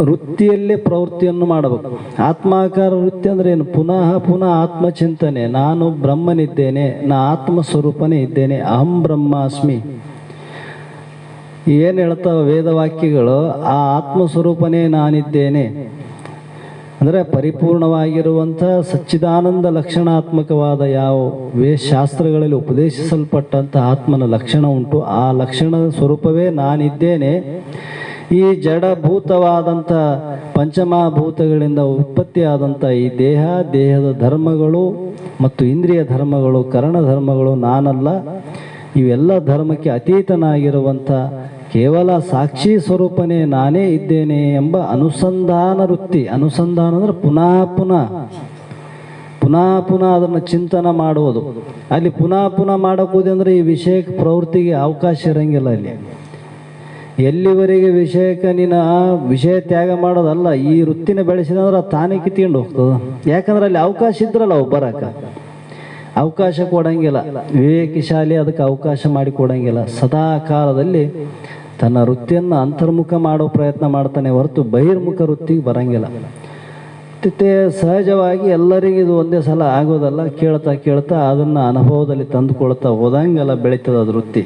ವೃತ್ತಿಯಲ್ಲೇ ಪ್ರವೃತ್ತಿಯನ್ನು ಮಾಡಬೇಕು. ಆತ್ಮಾಕಾರ ವೃತ್ತಿ ಅಂದ್ರೆ ಏನು? ಪುನಃ ಪುನಃ ಆತ್ಮಚಿಂತನೆ. ನಾನು ಬ್ರಹ್ಮನಿದ್ದೇನೆ, ನಾ ಆತ್ಮ ಸ್ವರೂಪನೇ ಇದ್ದೇನೆ, ಅಹಂ ಬ್ರಹ್ಮಾಸ್ಮಿ. ಏನು ಹೇಳ್ತಾವ ವೇದವಾಕ್ಯಗಳು? ಆ ಆತ್ಮಸ್ವರೂಪನೇ ನಾನಿದ್ದೇನೆ ಅಂದರೆ ಪರಿಪೂರ್ಣವಾಗಿರುವಂಥ ಸಚ್ಚಿದಾನಂದ ಲಕ್ಷಣಾತ್ಮಕವಾದ ಯಾವ ಶಾಸ್ತ್ರಗಳಲ್ಲಿ ಉಪದೇಶಿಸಲ್ಪಟ್ಟಂಥ ಆತ್ಮನ ಲಕ್ಷಣ ಉಂಟು, ಆ ಲಕ್ಷಣದ ಸ್ವರೂಪವೇ ನಾನಿದ್ದೇನೆ. ಈ ಜಡಭೂತವಾದಂಥ ಪಂಚಮಭೂತಗಳಿಂದ ಉತ್ಪತ್ತಿಯಾದಂಥ ಈ ದೇಹದ ಧರ್ಮಗಳು ಮತ್ತು ಇಂದ್ರಿಯ ಧರ್ಮಗಳು, ಕರ್ಣ ಧರ್ಮಗಳು ನಾನಲ್ಲ. ಇವೆಲ್ಲ ಧರ್ಮಕ್ಕೆ ಅತೀತನಾಗಿರುವಂಥ ಕೇವಲ ಸಾಕ್ಷಿ ಸ್ವರೂಪನೇ ನಾನೇ ಇದ್ದೇನೆ ಎಂಬ ಅನುಸಂಧಾನ ವೃತ್ತಿ. ಅನುಸಂಧಾನ ಅಂದರೆ ಪುನಃ ಪುನಃ ಅದನ್ನು ಚಿಂತನೆ ಮಾಡುವುದು. ಅಲ್ಲಿ ಪುನಃ ಮಾಡೋಕ್ಕೋದಂದ್ರೆ ಈ ವಿಷಯಕ್ಕೆ ಪ್ರವೃತ್ತಿಗೆ ಅವಕಾಶ ಇರಂಗಿಲ್ಲ. ಅಲ್ಲಿ ಎಲ್ಲಿವರೆಗೆ ವಿಷಯಕ್ಕೆ ನೀನು ವಿಷಯ ತ್ಯಾಗ ಮಾಡೋದಲ್ಲ, ಈ ವೃತ್ತಿನ ಬೆಳೆಸಿದಂದ್ರೆ ಅದು ತಾನೇ ಕಿತ್ಕೊಂಡು ಹೋಗ್ತದೆ. ಯಾಕಂದ್ರೆ ಅಲ್ಲಿ ಅವಕಾಶ ಇದ್ರಲ್ಲ ಅವು ಬರಕ್ಕೆ ಅವಕಾಶ ಕೊಡಂಗಿಲ್ಲ. ವಿವೇಕಶಾಲಿ ಅದಕ್ಕೆ ಅವಕಾಶ ಮಾಡಿ ಕೊಡಂಗಿಲ್ಲ. ಸದಾ ಕಾಲದಲ್ಲಿ ತನ್ನ ವೃತ್ತಿಯನ್ನು ಅಂತರ್ಮುಖ ಮಾಡೋ ಪ್ರಯತ್ನ ಮಾಡ್ತಾನೆ ಹೊರತು ಬಹಿರ್ಮುಖ ವೃತ್ತಿಗೆ ಬರಂಗಿಲ್ಲ. ಮತ್ತೆ ಸಹಜವಾಗಿ ಎಲ್ಲರಿಗೂ ಇದು ಒಂದೇ ಸಲ ಆಗೋದಲ್ಲ. ಕೇಳ್ತಾ ಅದನ್ನು ಅನುಭವದಲ್ಲಿ ತಂದುಕೊಳ್ತಾ ಹೋದಂಗೆಲ್ಲ ಬೆಳೀತದೆ ಅದು ವೃತ್ತಿ.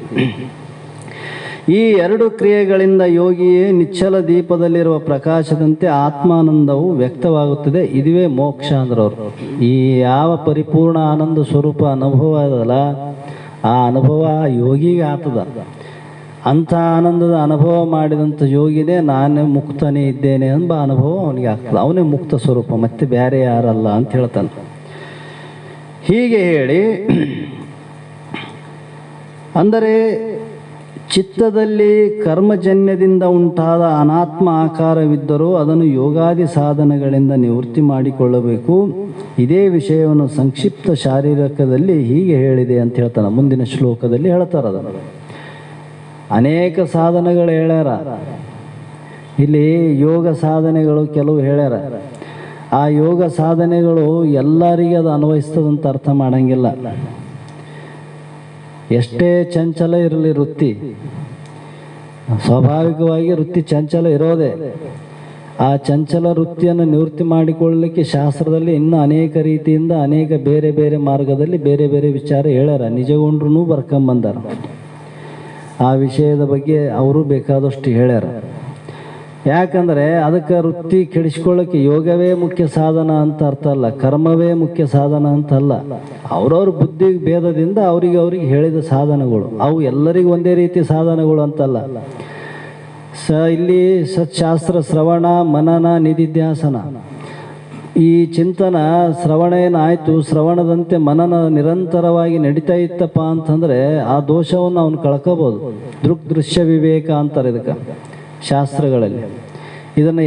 ಈ ಎರಡು ಕ್ರಿಯೆಗಳಿಂದ ಯೋಗಿಯೇ ನಿಚ್ಚಲ ದೀಪದಲ್ಲಿರುವ ಪ್ರಕಾಶದಂತೆ ಆತ್ಮಾನಂದವು ವ್ಯಕ್ತವಾಗುತ್ತದೆ. ಇದುವೇ ಮೋಕ್ಷ ಅಂದ್ರವ್ರು. ಈ ಯಾವ ಪರಿಪೂರ್ಣ ಆನಂದ ಸ್ವರೂಪ ಅನುಭವ ಅದಲ್ಲ, ಆ ಅನುಭವ ಯೋಗಿಗೆ ಆಗ್ತದ. ಅಂಥ ಆನಂದದ ಅನುಭವ ಮಾಡಿದಂಥ ಯೋಗಿನೇ ನಾನೇ ಮುಕ್ತನೇ ಇದ್ದೇನೆ ಎಂಬ ಅನುಭವ ಅವನಿಗೆ ಆಗ್ತದೆ. ಅವನೇ ಮುಕ್ತ ಸ್ವರೂಪ, ಮತ್ತೆ ಬೇರೆ ಯಾರಲ್ಲ ಅಂತ ಹೇಳ್ತಾನೆ. ಹೀಗೆ ಹೇಳಿ ಅಂದರೆ ಚಿತ್ತದಲ್ಲಿ ಕರ್ಮಜನ್ಯದಿಂದ ಉಂಟಾದ ಅನಾತ್ಮ ಆಕಾರವಿದ್ದರೂ ಅದನ್ನು ಯೋಗಾದಿ ಸಾಧನಗಳಿಂದ ನಿವೃತ್ತಿ ಮಾಡಿಕೊಳ್ಳಬೇಕು. ಇದೇ ವಿಷಯವನ್ನು ಸಂಕ್ಷಿಪ್ತ ಶಾರೀರಕದಲ್ಲಿ ಹೀಗೆ ಹೇಳಿದೆ ಅಂತ ಹೇಳ್ತಾನೆ. ಮುಂದಿನ ಶ್ಲೋಕದಲ್ಲಿ ಹೇಳ್ತಾರೆ ಅದನ್ನು. ಅನೇಕ ಸಾಧನೆಗಳು ಹೇಳ್ಯಾರ. ಇಲ್ಲಿ ಯೋಗ ಸಾಧನೆಗಳು ಕೆಲವು ಹೇಳ್ಯಾರ. ಆ ಯೋಗ ಸಾಧನೆಗಳು ಎಲ್ಲರಿಗೆ ಅದು ಅನ್ವಯಿಸ್ತದಂತ ಅರ್ಥ ಮಾಡಂಗಿಲ್ಲ. ಎಷ್ಟೇ ಚಂಚಲ ಇರಲಿ ವೃತ್ತಿ, ಸ್ವಾಭಾವಿಕವಾಗಿ ವೃತ್ತಿ ಚಂಚಲ ಇರೋದೇ. ಆ ಚಂಚಲ ವೃತ್ತಿಯನ್ನು ನಿವೃತ್ತಿ ಮಾಡಿಕೊಳ್ಳಲಿಕ್ಕೆ ಶಾಸ್ತ್ರದಲ್ಲಿ ಇನ್ನೂ ಅನೇಕ ರೀತಿಯಿಂದ ಅನೇಕ ಬೇರೆ ಬೇರೆ ಮಾರ್ಗದಲ್ಲಿ ಬೇರೆ ಬೇರೆ ವಿಚಾರ ಹೇಳ್ಯಾರ. ನಿಜಗೊಂಡ್ರೂ ಬರ್ಕೊಂಬಂದಾರ. ಆ ವಿಷಯದ ಬಗ್ಗೆ ಅವರು ಬೇಕಾದಷ್ಟು ಹೇಳ್ಯಾರ. ಯಾಕಂದರೆ ಅದಕ್ಕೆ ವೃತ್ತಿ ಕೆಡಿಸ್ಕೊಳ್ಳೋಕ್ಕೆ ಯೋಗವೇ ಮುಖ್ಯ ಸಾಧನ ಅಂತ ಅರ್ಥ ಅಲ್ಲ, ಕರ್ಮವೇ ಮುಖ್ಯ ಸಾಧನ ಅಂತಲ್ಲ. ಅವ್ರವ್ರ ಬುದ್ಧಿ ಭೇದದಿಂದ ಅವ್ರಿಗೆ ಹೇಳಿದ ಸಾಧನಗಳು ಅವು ಎಲ್ಲರಿಗೂ ಒಂದೇ ರೀತಿ ಸಾಧನಗಳು ಅಂತಲ್ಲ. ಇಲ್ಲಿ ಸತ್ಶಾಸ್ತ್ರ ಶ್ರವಣ ಮನನ ನಿಧಿಧ್ಯಾಸನ, ಈ ಚಿಂತನ ಶ್ರವಣ ಏನಾಯಿತು, ಶ್ರವಣದಂತೆ ಮನನ ನಿರಂತರವಾಗಿ ನಡೀತಾ ಇತ್ತಪ್ಪ ಅಂತಂದರೆ ಆ ದೋಷವನ್ನು ಅವನು ಕಳ್ಕೋಬೋದು. ದೃಶ್ಯ ವಿವೇಕ ಅಂತಾರೆ ಇದಕ್ಕೆ ಶಾಸ್ತ್ರಗಳಲ್ಲಿ. ಇದನ್ನು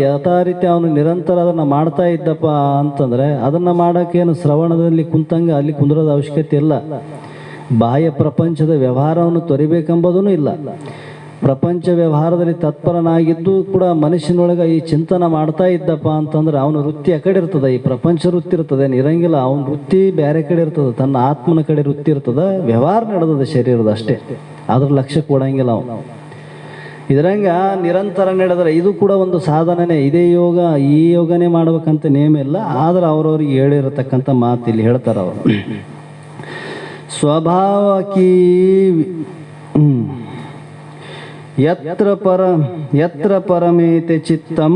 ಯಥಾರೀತಿ ಅವನು ನಿರಂತರ ಅದನ್ನು ಮಾಡ್ತಾ ಇದ್ದಪ್ಪ ಅಂತಂದರೆ ಅದನ್ನು ಮಾಡೋಕ್ಕೇನು ಶ್ರವಣದಲ್ಲಿ ಕುಂತಂಗೆ ಅಲ್ಲಿ ಕುಂದ್ರದ ಅವಶ್ಯಕತೆ ಇಲ್ಲ. ಬಾಹ್ಯ ಪ್ರಪಂಚದ ವ್ಯವಹಾರವನ್ನು ತೊರಿಬೇಕೆಂಬುದೂ ಇಲ್ಲ. ಪ್ರಪಂಚ ವ್ಯವಹಾರದಲ್ಲಿ ತತ್ಪರನಾಗಿದ್ದು ಕೂಡ ಮನುಷ್ಯನೊಳಗೆ ಈ ಚಿಂತನ ಮಾಡ್ತಾ ಇದ್ದಪ್ಪ ಅಂತಂದ್ರೆ ಅವನ ವೃತ್ತಿ ಆ ಕಡೆ ಇರ್ತದೆ. ಈ ಪ್ರಪಂಚ ವೃತ್ತಿ ಇರ್ತದೆ ಇರಂಗಿಲ್ಲ. ಅವನ ವೃತ್ತಿ ಬೇರೆ ಕಡೆ ಇರ್ತದೆ, ತನ್ನ ಆತ್ಮನ ಕಡೆ ವೃತ್ತಿ ಇರ್ತದೆ. ವ್ಯವಹಾರ ನಡೆದದ ಶರೀರದ ಅಷ್ಟೇ, ಅದ್ರ ಲಕ್ಷ್ಯ ಕೊಡಂಗಿಲ್ಲ ಅವನು. ಇದರಂಗ ನಿರಂತರ ನಡೆದರೆ ಇದು ಕೂಡ ಒಂದು ಸಾಧನೆನೇ. ಇದೇ ಯೋಗ, ಈ ಯೋಗನೇ ಮಾಡ್ಬೇಕಂತ ನೇಮ ಇಲ್ಲ. ಆದ್ರೆ ಅವ್ರವ್ರಿಗೆ ಹೇಳಿರತಕ್ಕಂಥ ಮಾತು ಇಲ್ಲಿ ಹೇಳ್ತಾರೆ ಅವರು. ಸ್ವಭಾವಕೀ ಯತ್ರ ಪರಮೇತೆ ಚಿತ್ತಂ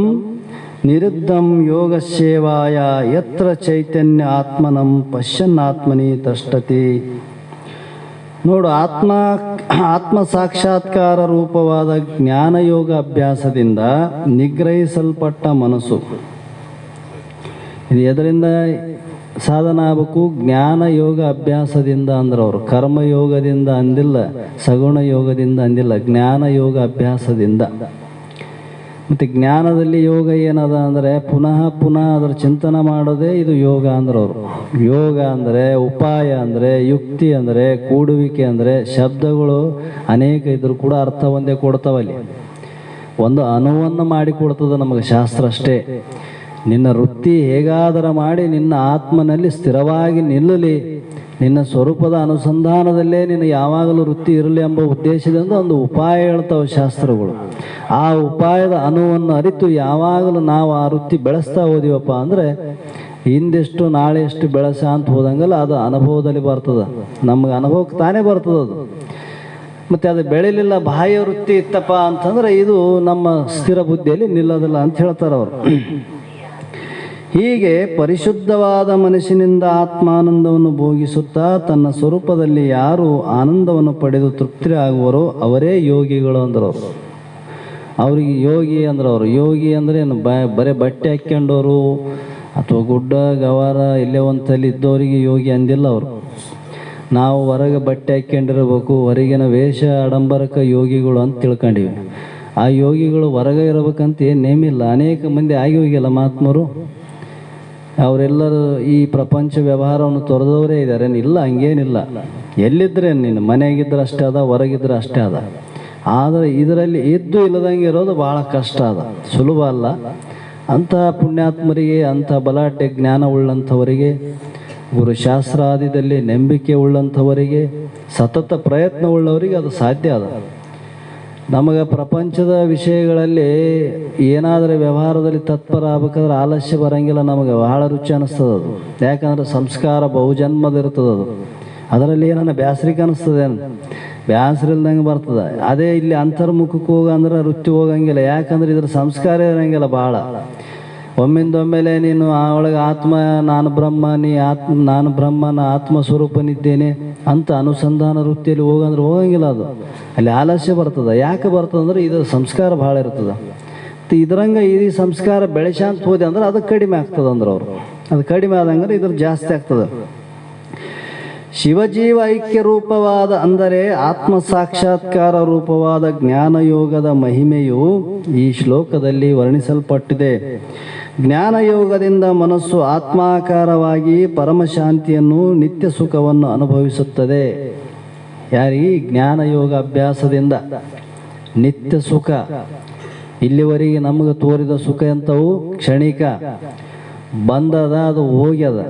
ನಿರುದ್ಧಂ ಯೋಗ ಸೇವಾಯ ಯತ್ರ ಚೈತನ್ಯ ಆತ್ಮನಂ ಪಶ್ಯನ್ನಾತ್ಮನಿ ತಷ್ಟತಿ. ನೋಡು, ಆತ್ಮ ಸಾಕ್ಷಾತ್ಕಾರ ರೂಪವಾದ ಜ್ಞಾನಯೋಗ ಅಭ್ಯಾಸದಿಂದ ನಿಗ್ರಹಿಸಲ್ಪಟ್ಟ ಮನಸ್ಸು, ಇದು ಎದರಿಂದ ಸಾಧನ ಆಗಬೇಕು? ಜ್ಞಾನ ಯೋಗ ಅಭ್ಯಾಸದಿಂದ ಅಂದ್ರೆ ಅವರು ಕರ್ಮಯೋಗದಿಂದ ಅಂದಿಲ್ಲ, ಸಗುಣ ಯೋಗದಿಂದ ಅಂದಿಲ್ಲ, ಜ್ಞಾನ ಯೋಗ ಅಭ್ಯಾಸದಿಂದ. ಮತ್ತು ಜ್ಞಾನದಲ್ಲಿ ಯೋಗ ಏನದ ಅಂದರೆ ಪುನಃ ಅದರ ಚಿಂತನೆ ಮಾಡೋದೇ ಇದು ಯೋಗ ಅಂದ್ರೆ ಅವರು. ಯೋಗ ಅಂದರೆ ಉಪಾಯ, ಅಂದರೆ ಯುಕ್ತಿ, ಅಂದರೆ ಕೂಡುವಿಕೆ, ಅಂದರೆ ಶಬ್ದಗಳು ಅನೇಕ ಇದ್ರೂ ಕೂಡ ಅರ್ಥ ಒಂದೇ ಕೊಡ್ತಾವಲ್ಲಿ. ಒಂದು ಅನುವನ್ನು ಮಾಡಿಕೊಡ್ತದೆ ನಮಗೆ ಶಾಸ್ತ್ರ ಅಷ್ಟೇ. ನಿನ್ನ ವೃತ್ತಿ ಹೇಗಾದರ ಮಾಡಿ ನಿನ್ನ ಆತ್ಮನಲ್ಲಿ ಸ್ಥಿರವಾಗಿ ನಿಲ್ಲಲಿ, ನಿನ್ನ ಸ್ವರೂಪದ ಅನುಸಂಧಾನದಲ್ಲೇ ನಿನ್ನ ಯಾವಾಗಲೂ ವೃತ್ತಿ ಇರಲಿ ಎಂಬ ಉದ್ದೇಶದಿಂದ ಒಂದು ಉಪಾಯ ಹೇಳ್ತಾವೆ ಶಾಸ್ತ್ರಗಳು. ಆ ಉಪಾಯದ ಅನುವನ್ನು ಅರಿತು ಯಾವಾಗಲೂ ನಾವು ಆ ವೃತ್ತಿ ಬೆಳೆಸ್ತಾ ಹೋದಿವಪ್ಪ ಅಂದರೆ ಹಿಂದೆಷ್ಟು ನಾಳೆ ಎಷ್ಟು ಬೆಳೆಸ ಅಂತ ಹೋದಂಗಲ್ಲ ಅದು ಅನುಭವದಲ್ಲಿ ಬರ್ತದೆ. ನಮಗೆ ಅನುಭವಕ್ಕೆ ತಾನೇ ಬರ್ತದೆ ಅದು. ಮತ್ತು ಅದು ಬೆಳಿಲಿಲ್ಲ, ಬಾಹ್ಯ ವೃತ್ತಿ ಇತ್ತಪ್ಪ ಅಂತಂದರೆ ಇದು ನಮ್ಮ ಸ್ಥಿರ ಬುದ್ಧಿಯಲ್ಲಿ ನಿಲ್ಲೋದಿಲ್ಲ ಅಂತ ಹೇಳ್ತಾರೆ ಅವರು. ಹೀಗೆ ಪರಿಶುದ್ಧವಾದ ಮನಸ್ಸಿನಿಂದ ಆತ್ಮಾನಂದವನ್ನು ಭೋಗಿಸುತ್ತಾ ತನ್ನ ಸ್ವರೂಪದಲ್ಲಿ ಯಾರು ಆನಂದವನ್ನು ಪಡೆದು ತೃಪ್ತಿ ಆಗುವರೋ ಅವರೇ ಯೋಗಿಗಳು ಅಂದ್ರವರು. ಅವ್ರಿಗೆ ಯೋಗಿ ಅಂದ್ರವರು. ಯೋಗಿ ಅಂದರೆ ಏನು, ಬರೀ ಬಟ್ಟೆ ಹಾಕ್ಕೊಂಡವರು ಅಥವಾ ಗುಡ್ಡ ಗವಾರ ಇಲ್ಲೇ ಒಂತಲ್ಲಿ ಇದ್ದವರಿಗೆ ಯೋಗಿ ಅಂದಿಲ್ಲ ಅವರು. ನಾವು ಹೊರಗೆ ಬಟ್ಟೆ ಹಾಕ್ಕೊಂಡಿರ್ಬೇಕು, ಹೊರಗಿನ ವೇಷ ಆಡಂಬರಕ ಯೋಗಿಗಳು ಅಂತ ತಿಳ್ಕೊಂಡಿವಿ. ಆ ಯೋಗಿಗಳು ಹೊರಗೆ ಇರಬೇಕಂತ ಏನು ನೇಮಿಲ್ಲ. ಅನೇಕ ಮಂದಿ ಆಗಿ ಹೋಗಿಲ್ಲ ಮಹಾತ್ಮರು. ಅವರೆಲ್ಲರೂ ಈ ಪ್ರಪಂಚ ವ್ಯವಹಾರವನ್ನು ತೊರೆದವರೇ ಇದ್ದಾರೆ. ಇಲ್ಲ, ಹಂಗೇನಿಲ್ಲ. ಎಲ್ಲಿದ್ರೆ ನೀನು ಮನೆಯಾಗಿದ್ರೆ ಅಷ್ಟೇ ಅದ, ಹೊರಗಿದ್ರೆ ಅಷ್ಟೇ ಅದ. ಆದರೆ ಇದರಲ್ಲಿ ಇದ್ದು ಇಲ್ಲದಂಗೆ ಇರೋದು ಭಾಳ ಕಷ್ಟ ಅದ, ಸುಲಭ ಅಲ್ಲ. ಅಂತಹ ಪುಣ್ಯಾತ್ಮರಿಗೆ, ಅಂಥ ಬಲಾಢ್ಯ ಜ್ಞಾನ ಉಳ್ಳಂಥವರಿಗೆ, ಗುರುಶಾಸ್ತ್ರಾದಿದಲ್ಲಿ ನಂಬಿಕೆ ಉಳ್ಳಂಥವರಿಗೆ, ಸತತ ಪ್ರಯತ್ನ ಉಳ್ಳವರಿಗೆ ಅದು ಸಾಧ್ಯ ಅದ. ನಮಗೆ ಪ್ರಪಂಚದ ವಿಷಯಗಳಲ್ಲಿ ಏನಾದರೂ ವ್ಯವಹಾರದಲ್ಲಿ ತತ್ಪರ ಆಗ್ಬೇಕಾದ್ರೆ ಆಲಸ್ಯ ಬರೋಂಗಿಲ್ಲ. ನಮಗೆ ಭಾಳ ರುಚಿ ಅನ್ನಿಸ್ತದೆ ಅದು. ಯಾಕಂದ್ರೆ ಸಂಸ್ಕಾರ ಬಹುಜನ್ಮದ ಇರ್ತದೆ ಅದು. ಅದರಲ್ಲಿ ಏನನ್ನ ಬ್ಯಾಸ್ರಿಕೆ ಅನ್ನಿಸ್ತದೆ, ಬ್ಯಾಸ್ರಿ ಇಲ್ದಂಗೆ ಬರ್ತದೆ. ಅದೇ ಇಲ್ಲಿ ಅಂತರ್ಮುಖಕ್ಕೆ ಹೋಗಂದ್ರೆ ವೃತ್ತಿ ಹೋಗಂಗಿಲ್ಲ. ಯಾಕಂದ್ರೆ ಇದ್ರ ಸಂಸ್ಕಾರ ಇರೋಂಗಿಲ್ಲ ಭಾಳ. ಒಮ್ಮಿಂದೊಮ್ಮೆಲೆ ನೀನು ಆ ಒಳಗೆ ಆತ್ಮ ನಾನು ಬ್ರಹ್ಮ, ನಾನು ಬ್ರಹ್ಮನ ಆತ್ಮ ಸ್ವರೂಪನಿದ್ದೇನೆ ಅಂತ ಅನುಸಂಧಾನ ವೃತ್ತಿಯಲ್ಲಿ ಹೋಗಂದ್ರೆ ಹೋಗಂಗಿಲ್ಲ. ಅದು ಅಲ್ಲಿ ಆಲಸ್ಯ ಬರ್ತದೆ. ಯಾಕೆ ಬರ್ತದೆ ಅಂದ್ರೆ ಇದರ ಸಂಸ್ಕಾರ ಭಾಳ ಇರ್ತದೆ. ಇದ್ರಂಗೆ ಈ ಸಂಸ್ಕಾರ ಬೆಳೆಸಂತ ಹೋದೆ ಅಂದ್ರೆ ಅದು ಕಡಿಮೆ ಆಗ್ತದೆ. ಅಂದ್ರೆ ಅವರು ಅದು ಕಡಿಮೆ ಆದಂದ್ರೆ ಇದ್ರ ಜಾಸ್ತಿ ಆಗ್ತದೆ. ಶಿವಜೀವ ಐಕ್ಯ ರೂಪವಾದ ಅಂದರೆ ಆತ್ಮ ಸಾಕ್ಷಾತ್ಕಾರ ರೂಪವಾದ ಜ್ಞಾನಯೋಗದ ಮಹಿಮೆಯು ಈ ಶ್ಲೋಕದಲ್ಲಿ ವರ್ಣಿಸಲ್ಪಟ್ಟಿದೆ. ಜ್ಞಾನಯೋಗದಿಂದ ಮನಸ್ಸು ಆತ್ಮಾಕಾರವಾಗಿ ಪರಮಶಾಂತಿಯನ್ನು, ನಿತ್ಯ ಸುಖವನ್ನು ಅನುಭವಿಸುತ್ತದೆ. ಯಾರಿಗೆ? ಜ್ಞಾನಯೋಗ ಅಭ್ಯಾಸದಿಂದ ನಿತ್ಯ ಸುಖ. ಇಲ್ಲಿವರೆಗೆ ನಮಗೆ ತೋರಿದ ಸುಖ ಎಂಥವು ಕ್ಷಣಿಕ, ಬಂದದ, ಅದು ಹೋಗ್ಯದ.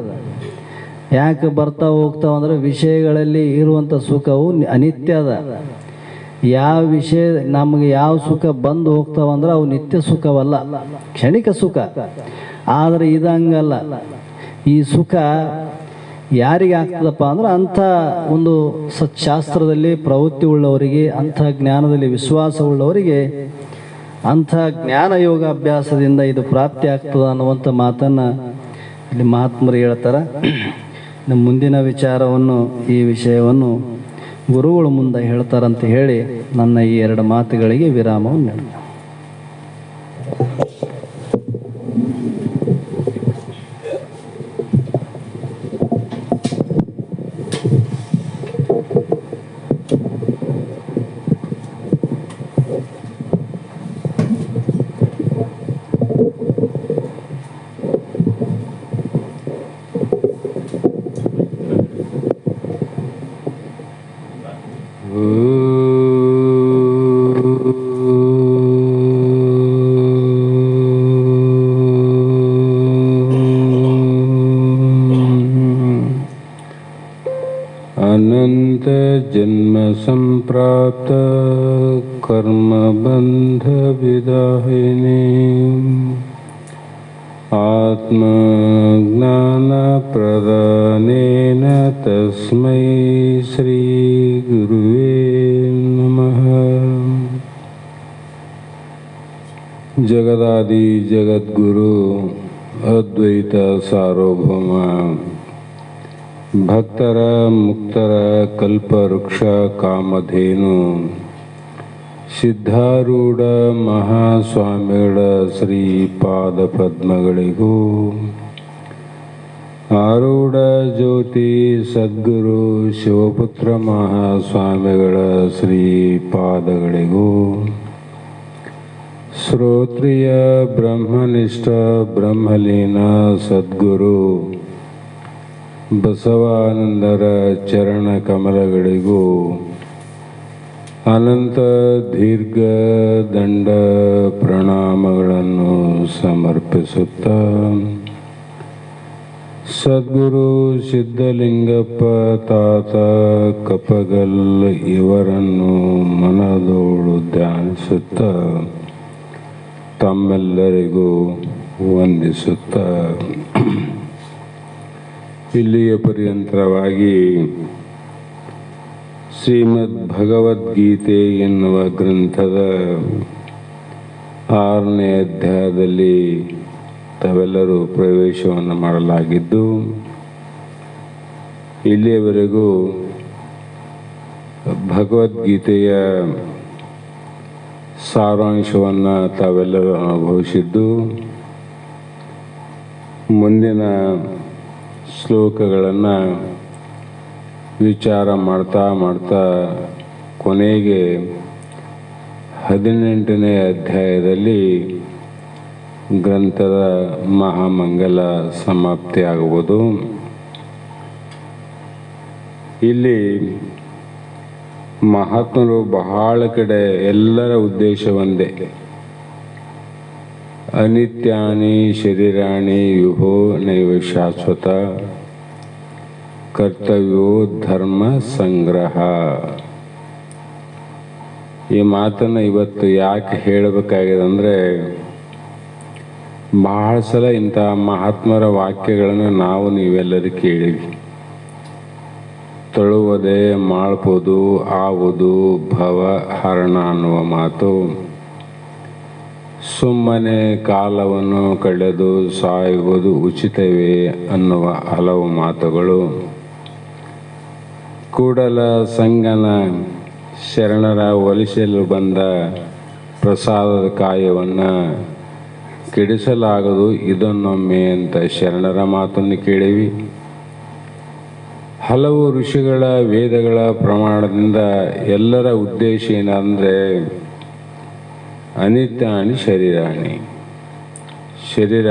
ಯಾಕೆ ಬರ್ತಾ ಹೋಗ್ತಾವ ಅಂದ್ರೆ ವಿಷಯಗಳಲ್ಲಿ ಇರುವಂಥ ಸುಖವು ಅನಿತ್ಯದ. ಯಾವ ವಿಷಯ ನಮಗೆ ಯಾವ ಸುಖ ಬಂದು ಹೋಗ್ತಾವಂದ್ರೆ ಅವು ನಿತ್ಯ ಸುಖವಲ್ಲ, ಕ್ಷಣಿಕ ಸುಖ. ಆದರೆ ಇದಂಗಲ್ಲ. ಈ ಸುಖ ಯಾರಿಗೆ ಆಗ್ತದಪ್ಪ ಅಂದ್ರೆ ಅಂಥ ಒಂದು ಸತ್ಶಾಸ್ತ್ರದಲ್ಲಿ ಪ್ರವೃತ್ತಿ ಉಳ್ಳವರಿಗೆ, ಅಂಥ ಜ್ಞಾನದಲ್ಲಿ ವಿಶ್ವಾಸ ಉಳ್ಳವರಿಗೆ, ಅಂಥ ಜ್ಞಾನ ಯೋಗ ಅಭ್ಯಾಸದಿಂದ ಇದು ಪ್ರಾಪ್ತಿ ಆಗ್ತದ ಅನ್ನುವಂಥ ಮಾತನ್ನು ಇಲ್ಲಿ ಮಹಾತ್ಮರು ಹೇಳ್ತಾರೆ. ನಮ್ಮ ಮುಂದಿನ ವಿಚಾರವನ್ನು, ಈ ವಿಷಯವನ್ನು ಗುರುಗಳು ಮುಂದೆ ಹೇಳ್ತಾರಂತ ಹೇಳಿ ನನ್ನ ಈ 2 ಮಾತುಗಳಿಗೆ ವಿರಾಮವನ್ನು ನೀಡ್ತೀನಿ. अनंत जन्म संप्राप्त कर्म बंध विदाहिनी आत्मज्ञान प्रदानेन तस्मै श्री गुरुवे नमः। जगदादि जगद्गुरु अद्वैत सार्वभौम ಭಕ್ತರ ಮುಕ್ತರ ಕಲ್ಪವೃಕ್ಷ ಕಾಮಧೇನು ಸಿದ್ಧಾರೂಢ ಮಹಾಸ್ವಾಮಿಗಳ ಶ್ರೀಪಾದ ಪದ್ಮಗಳಿಗೂ, ಆರೂಢ ಜ್ಯೋತಿ ಸದ್ಗುರು ಶಿವಪುತ್ರ ಮಹಾಸ್ವಾಮಿಗಳ ಶ್ರೀಪಾದಗಳಿಗೂ, ಶ್ರೋತ್ರಿಯ ಬ್ರಹ್ಮನಿಷ್ಠ ಬ್ರಹ್ಮಲೀನ ಸದ್ಗುರು ಬಸವಾನಂದರ ಚರಣ ಕಮಲಗಳಿಗೂ ಅನಂತ ದೀರ್ಘ ದಂಡ ಪ್ರಣಾಮಗಳನ್ನು ಸಮರ್ಪಿಸುತ್ತಾ, ಸದ್ಗುರು ಸಿದ್ಧಲಿಂಗಪ್ಪ ತಾತ ಕಪಗಲ್ ಇವರನ್ನು ಮನದೋಳು ಧ್ಯಾನಿಸುತ್ತಾ ತಮ್ಮೆಲ್ಲರಿಗೂ ವಂದಿಸುತ್ತಾ, ಇಲ್ಲಿಯ ಪರ್ಯಂತರವಾಗಿ ಶ್ರೀಮದ್ ಭಗವದ್ಗೀತೆ ಎನ್ನುವ ಗ್ರಂಥದ 6ನೇ ಅಧ್ಯಾಯದಲ್ಲಿ ತಾವೆಲ್ಲರೂ ಪ್ರವೇಶವನ್ನು ಮಾಡಲಾಗಿದ್ದು, ಇಲ್ಲಿಯವರೆಗೂ ಭಗವದ್ಗೀತೆಯ ಸಾರಾಂಶವನ್ನು ತಾವೆಲ್ಲರೂ ಅನುಭವಿಸಿದ್ದು, ಮುಂದಿನ ಶ್ಲೋಕಗಳನ್ನು ವಿಚಾರ ಮಾಡ್ತಾ ಮಾಡ್ತಾ ಕೊನೆಗೆ 18ನೇ ಅಧ್ಯಾಯದಲ್ಲಿ ಗ್ರಂಥದ ಮಹಾಮಂಗಲ ಸಮಾಪ್ತಿಯಾಗುವುದು. ಇಲ್ಲಿ ಮಹಾತ್ಮರು ಬಹಳ ಕಡೆ ಎಲ್ಲರ ಉದ್ದೇಶ ಒಂದೇ. ಅನಿತ್ಯಾನಿ ಶರೀರಾಣಿ ಯುಹೋ ನೈವ ಶಾಶ್ವತ ಕರ್ತವ್ಯೋ ಧರ್ಮ ಸಂಗ್ರಹ. ಈ ಮಾತನ್ನು ಇವತ್ತು ಯಾಕೆ ಹೇಳಬೇಕಾಗಿದೆ ಅಂದರೆ, ಬಹಳ ಸಲ ಇಂಥ ಮಹಾತ್ಮರ ವಾಕ್ಯಗಳನ್ನು ನಾವು ನೀವೆಲ್ಲರೂ ಕೇಳಿವಿ. ತೊಳುವುದೇ ಮಾಡ್ಬೋದು ಆವುದು ಭವ ಹರಣ ಅನ್ನುವ ಮಾತು, ಸುಮ್ಮನೆ ಕಾಲವನ್ನು ಕಳೆದು ಸಾಯುವುದು ಉಚಿತವೇ ಅನ್ನುವ ಹಲವು ಮಾತುಗಳು, ಕೂಡಲ ಸಂಗನ ಶರಣರ ಒಲಿಸಲು ಬಂದ ಪ್ರಸಾದದ ಕಾಯವನ್ನು ಕೆಡಿಸಲಾಗದು ಇದನ್ನೊಮ್ಮೆ ಅಂತ ಶರಣರ ಮಾತನ್ನು ಕೇಳಿವಿ. ಹಲವು ಋಷಿಗಳ ವೇದಗಳ ಪ್ರಮಾಣದಿಂದ ಎಲ್ಲರ ಉದ್ದೇಶ ಏನಂದರೆ, ಅನಿತ್ಯಾನಿ ಶರೀರಾಣಿ, ಶರೀರ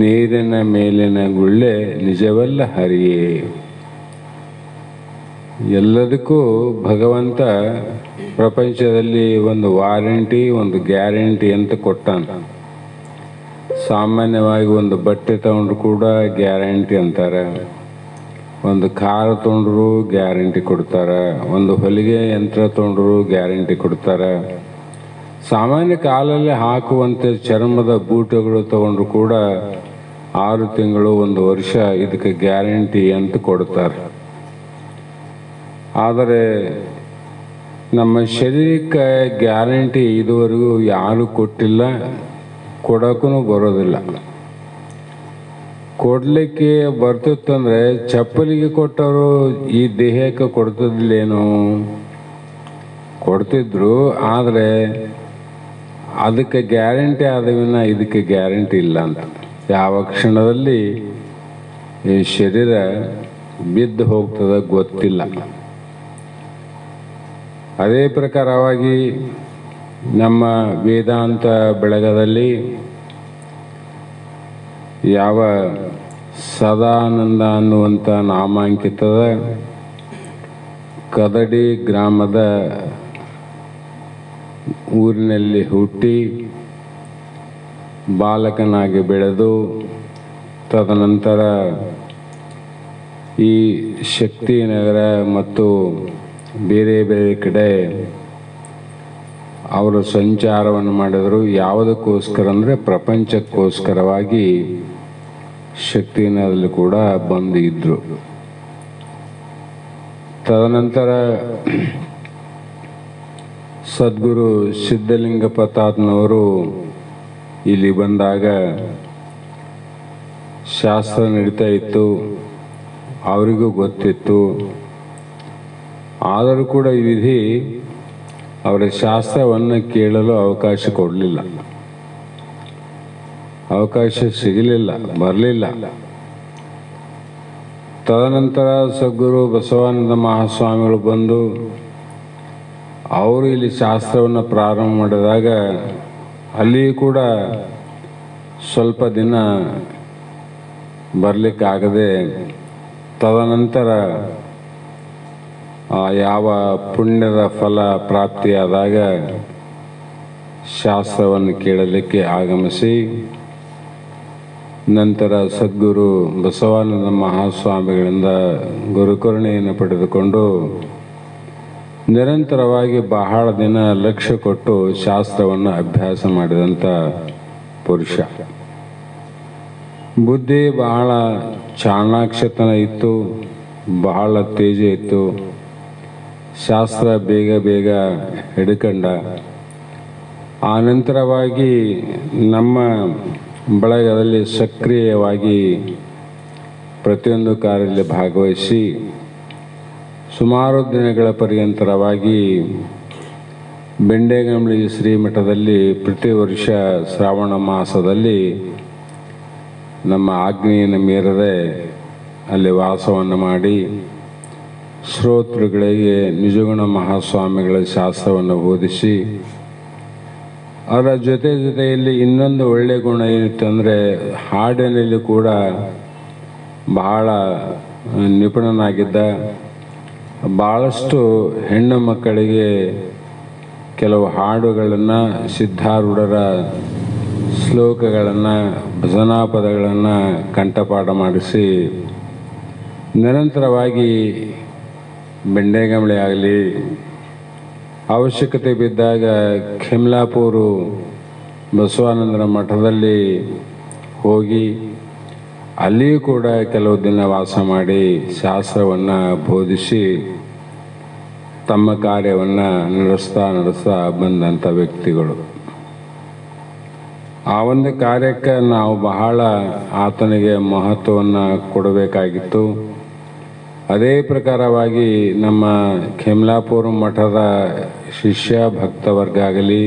ನೀರಿನ ಮೇಲಿನ ಗುಳ್ಳೆ ನಿಜವಲ್ಲ ಹರಿಯೇ. ಎಲ್ಲದಕ್ಕೂ ಭಗವಂತ ಪ್ರಪಂಚದಲ್ಲಿ ಒಂದು ವಾರಂಟಿ ಒಂದು ಗ್ಯಾರಂಟಿ ಅಂತ ಕೊಟ್ಟಾನ. ಸಾಮಾನ್ಯವಾಗಿ ಒಂದು ಬಟ್ಟೆ ತಗೊಂಡ್ರು ಕೂಡ ಗ್ಯಾರಂಟಿ ಅಂತಾರೆ, ಒಂದು ಕಾರ್ ತೊಗೊಂಡ್ರು ಗ್ಯಾರಂಟಿ ಕೊಡ್ತಾರೆ, ಒಂದು ಹೊಲಿಗೆ ಯಂತ್ರ ತೊಗೊಂಡ್ರು ಗ್ಯಾರಂಟಿ ಕೊಡ್ತಾರೆ, ಸಾಮಾನ್ಯ ಕಾಲಲ್ಲಿ ಹಾಕುವಂತೆ ಚರ್ಮದ ಬೂಟುಗಳು ತಗೊಂಡ್ರು ಕೂಡ 6 ತಿಂಗಳು 1 ವರ್ಷ ಇದಕ್ಕೆ ಗ್ಯಾರಂಟಿ ಅಂತ ಕೊಡ್ತಾರೆ. ಆದರೆ ನಮ್ಮ ಶರೀರಕ್ಕೆ ಗ್ಯಾರಂಟಿ ಇದುವರೆಗೂ ಯಾರೂ ಕೊಟ್ಟಿಲ್ಲ, ಕೊಡೋಕ್ಕೂ ಬರೋದಿಲ್ಲ. ಕೊಡಲಿಕ್ಕೆ ಬರ್ತಿತ್ತಂದರೆ ಚಪ್ಪಲಿಗೆ ಕೊಟ್ಟವರು ಈ ದೇಹಕ್ಕೆ ಕೊಡ್ತಿದ್ಲೇನು? ಕೊಡ್ತಿದ್ರು, ಆದರೆ ಅದಕ್ಕೆ ಗ್ಯಾರಂಟಿ ಆದವಿನ ಇದಕ್ಕೆ ಗ್ಯಾರಂಟಿ ಇಲ್ಲ ಅಂತ. ಯಾವ ಕ್ಷಣದಲ್ಲಿ ಈ ಶರೀರ ಬಿದ್ದು ಹೋಗ್ತದೆ ಗೊತ್ತಿಲ್ಲ. ಅದೇ ಪ್ರಕಾರವಾಗಿ ನಮ್ಮ ವೇದಾಂತ ಬೆಳಗದಲ್ಲಿ ಯಾವ ಸದಾನಂದ ಅನ್ನುವಂಥ ನಾಮಾಂಕಿತದ ಕದಡಿ ಗ್ರಾಮದ ಊರಿನಲ್ಲಿ ಹುಟ್ಟಿ ಬಾಲಕನಾಗಿ ಬೆಳೆದು ತದನಂತರ ಈ ಶಕ್ತಿನಗರ ಮತ್ತು ಬೇರೆ ಬೇರೆ ಕಡೆ ಅವರು ಸಂಚಾರವನ್ನು ಮಾಡಿದರು. ಯಾವುದಕ್ಕೋಸ್ಕರ ಅಂದರೆ ಪ್ರಪಂಚಕ್ಕೋಸ್ಕರವಾಗಿ ಶಕ್ತಿನಗರದಲ್ಲಿ ಕೂಡ ಬಂದು ಇದ್ದರು. ತದನಂತರ ಸದ್ಗುರು ಸಿದ್ಧಲಿಂಗಪ್ಪ ತಾತನವರು ಇಲ್ಲಿ ಬಂದಾಗ ಶಾಸ್ತ್ರ ನಡೀತಾ ಇತ್ತು, ಅವರಿಗೂ ಗೊತ್ತಿತ್ತು. ಆದರೂ ಕೂಡ ಈ ವಿಧಿ ಅವರ ಶಾಸ್ತ್ರವನ್ನು ಕೇಳಲು ಅವಕಾಶ ಕೊಡಲಿಲ್ಲ, ಅವಕಾಶ ಸಿಗಲಿಲ್ಲ, ಬರಲಿಲ್ಲ. ತದನಂತರ ಸದ್ಗುರು ಬಸವಾನಂದ ಮಹಾಸ್ವಾಮಿಗಳು ಬಂದು ಅವರು ಇಲ್ಲಿ ಶಾಸ್ತ್ರವನ್ನು ಪ್ರಾರಂಭ ಮಾಡಿದಾಗ ಅಲ್ಲಿ ಕೂಡ ಸ್ವಲ್ಪ ದಿನ ಬರಲಿಕ್ಕಾಗದೆ, ತದನಂತರ ಯಾವ ಪುಣ್ಯದ ಫಲ ಪ್ರಾಪ್ತಿಯಾದಾಗ ಶಾಸ್ತ್ರವನ್ನು ಕೇಳಲಿಕ್ಕೆ ಆಗಮಿಸಿ, ನಂತರ ಸದ್ಗುರು ಬಸವಾನಂದ ಮಹಾಸ್ವಾಮಿಗಳಿಂದ ಗುರುಕರುಣೆಯನ್ನು ಪಡೆದುಕೊಂಡು ನಿರಂತರವಾಗಿ ಬಹಳ ದಿನ ಲಕ್ಷ್ಯ ಕೊಟ್ಟು ಶಾಸ್ತ್ರವನ್ನು ಅಭ್ಯಾಸ ಮಾಡಿದಂಥ ಪುರುಷ. ಬುದ್ಧಿ ಬಹಳ ಚಾಣಾಕ್ಷತನ ಇತ್ತು, ಬಹಳ ತೇಜ ಇತ್ತು. ಶಾಸ್ತ್ರ ಬೇಗ ಬೇಗ ಹಿಡ್ಕಂಡ. ಆನಂತರವಾಗಿ ನಮ್ಮ ಬಳಗದಲ್ಲಿ ಸಕ್ರಿಯವಾಗಿ ಪ್ರತಿಯೊಂದು ಕಾರ್ಯದಲ್ಲಿ ಭಾಗವಹಿಸಿ ಸುಮಾರು ದಿನಗಳ ಪರ್ಯಂತರವಾಗಿ ಬೆಂಡೆಗಂಬಳಿ ಶ್ರೀಮಠದಲ್ಲಿ ಪ್ರತಿ ವರ್ಷ ಶ್ರಾವಣ ಮಾಸದಲ್ಲಿ ನಮ್ಮ ಆಜ್ಞೆಯನ್ನು ಮೀರದೆ ಅಲ್ಲಿ ವಾಸವನ್ನು ಮಾಡಿ ಶ್ರೋತೃಗಳಿಗೆ ನಿಜಗುಣ ಮಹಾಸ್ವಾಮಿಗಳ ಶಾಸ್ತ್ರವನ್ನು ಬೋಧಿಸಿ ಅದರ ಜೊತೆಯಲ್ಲಿ ಇನ್ನೊಂದು ಒಳ್ಳೆಯ ಗುಣ ಏನಿತ್ತಂದರೆ ಹಾಡಿನಲ್ಲಿ ಕೂಡ ಬಹಳ ನಿಪುಣನಾಗಿದ್ದ. ಭಾಳಷ್ಟು ಹೆಣ್ಣು ಮಕ್ಕಳಿಗೆ ಕೆಲವು ಹಾಡುಗಳನ್ನು, ಸಿದ್ಧಾರೂಢರ ಶ್ಲೋಕಗಳನ್ನು, ಭಜನಾ ಪದಗಳನ್ನು ಕಂಠಪಾಠ ಮಾಡಿಸಿ ನಿರಂತರವಾಗಿ ಬೆಂಡೆಗಂಬಳಿ ಆಗಲಿ, ಅವಶ್ಯಕತೆ ಬಿದ್ದಾಗ ಖಿಮ್ಲಾಪುರು ಬಸವಾನಂದರ ಮಠದಲ್ಲಿ ಹೋಗಿ ಅಲ್ಲಿಯೂ ಕೂಡ ಕೆಲವು ದಿನ ವಾಸ ಮಾಡಿ ಶಾಸ್ತ್ರವನ್ನು ಬೋಧಿಸಿ ತಮ್ಮ ಕಾರ್ಯವನ್ನು ನಡೆಸ್ತಾ ಬಂದಂಥ ವ್ಯಕ್ತಿಗಳು. ಆ ಒಂದು ಕಾರ್ಯಕ್ಕೆ ನಾವು ಬಹಳ ಆತನಿಗೆ ಮಹತ್ವವನ್ನು ಕೊಡಬೇಕಾಗಿತ್ತು. ಅದೇ ಪ್ರಕಾರವಾಗಿ ನಮ್ಮ ಖಿಮ್ಲಾಪುರ ಮಠದ ಶಿಷ್ಯ ಭಕ್ತವರ್ಗ ಆಗಲಿ,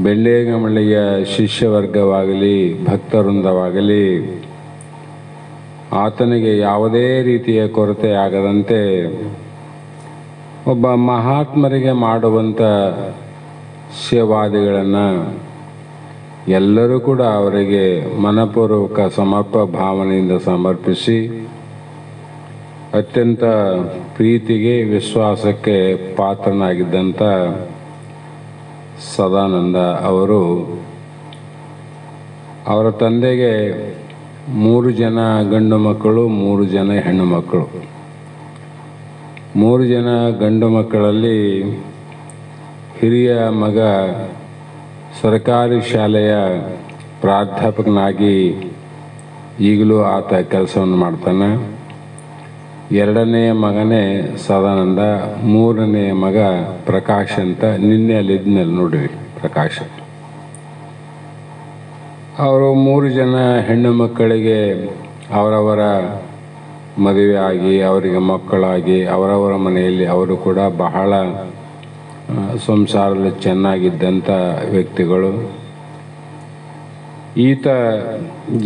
ಬೆಳ್ಳೆಗಮಳಿಯ ಶಿಷ್ಯವರ್ಗವಾಗಲಿ, ಭಕ್ತವೃಂದವಾಗಲಿ ಆತನಿಗೆ ಯಾವುದೇ ರೀತಿಯ ಕೊರತೆ ಆಗದಂತೆ ಒಬ್ಬ ಮಹಾತ್ಮರಿಗೆ ಮಾಡುವಂಥ ಸೇವಾದಿಗಳನ್ನು ಎಲ್ಲರೂ ಕೂಡ ಅವರಿಗೆ ಮನಪೂರ್ವಕ ಭಾವನೆಯಿಂದ ಸಮರ್ಪಿಸಿ ಅತ್ಯಂತ ಪ್ರೀತಿಗೆ, ವಿಶ್ವಾಸಕ್ಕೆ ಪಾತ್ರನಾಗಿದ್ದಂಥ ಸದಾನಂದ ಅವರು ಅವರ ತಂದೆಗೆ 3 ಜನ ಗಂಡು ಮಕ್ಕಳು, 3 ಜನ ಹೆಣ್ಣು ಮಕ್ಕಳು. 3 ಜನ ಗಂಡು ಮಕ್ಕಳಲ್ಲಿ ಹಿರಿಯ ಮಗ ಸರ್ಕಾರಿ ಶಾಲೆಯ ಪ್ರಾಧ್ಯಾಪಕನಾಗಿ ಈಗಲೂ ಆತ ಕೆಲಸವನ್ನು ಮಾಡ್ತಾನೆ. 2ನೇ ಮಗನೇ ಸದಾನಂದ, 3ನೇ ಮಗ ಪ್ರಕಾಶ್ ಅಂತ. ನಿನ್ನೆ ಅಲ್ಲಿದ್ಮೇಲೆ ನೋಡಿರಿ ಪ್ರಕಾಶ್. ಅವರು 3 ಜನ ಹೆಣ್ಣು ಮಕ್ಕಳಿಗೆ ಅವರವರ ಮದುವೆ ಆಗಿ ಅವರಿಗೆ ಮಕ್ಕಳಾಗಿ ಅವರವರ ಮನೆಯಲ್ಲಿ ಅವರು ಕೂಡ ಬಹಳ ಸಂಸಾರದಲ್ಲಿ ಚೆನ್ನಾಗಿದ್ದಂಥ ವ್ಯಕ್ತಿಗಳು. ಈತ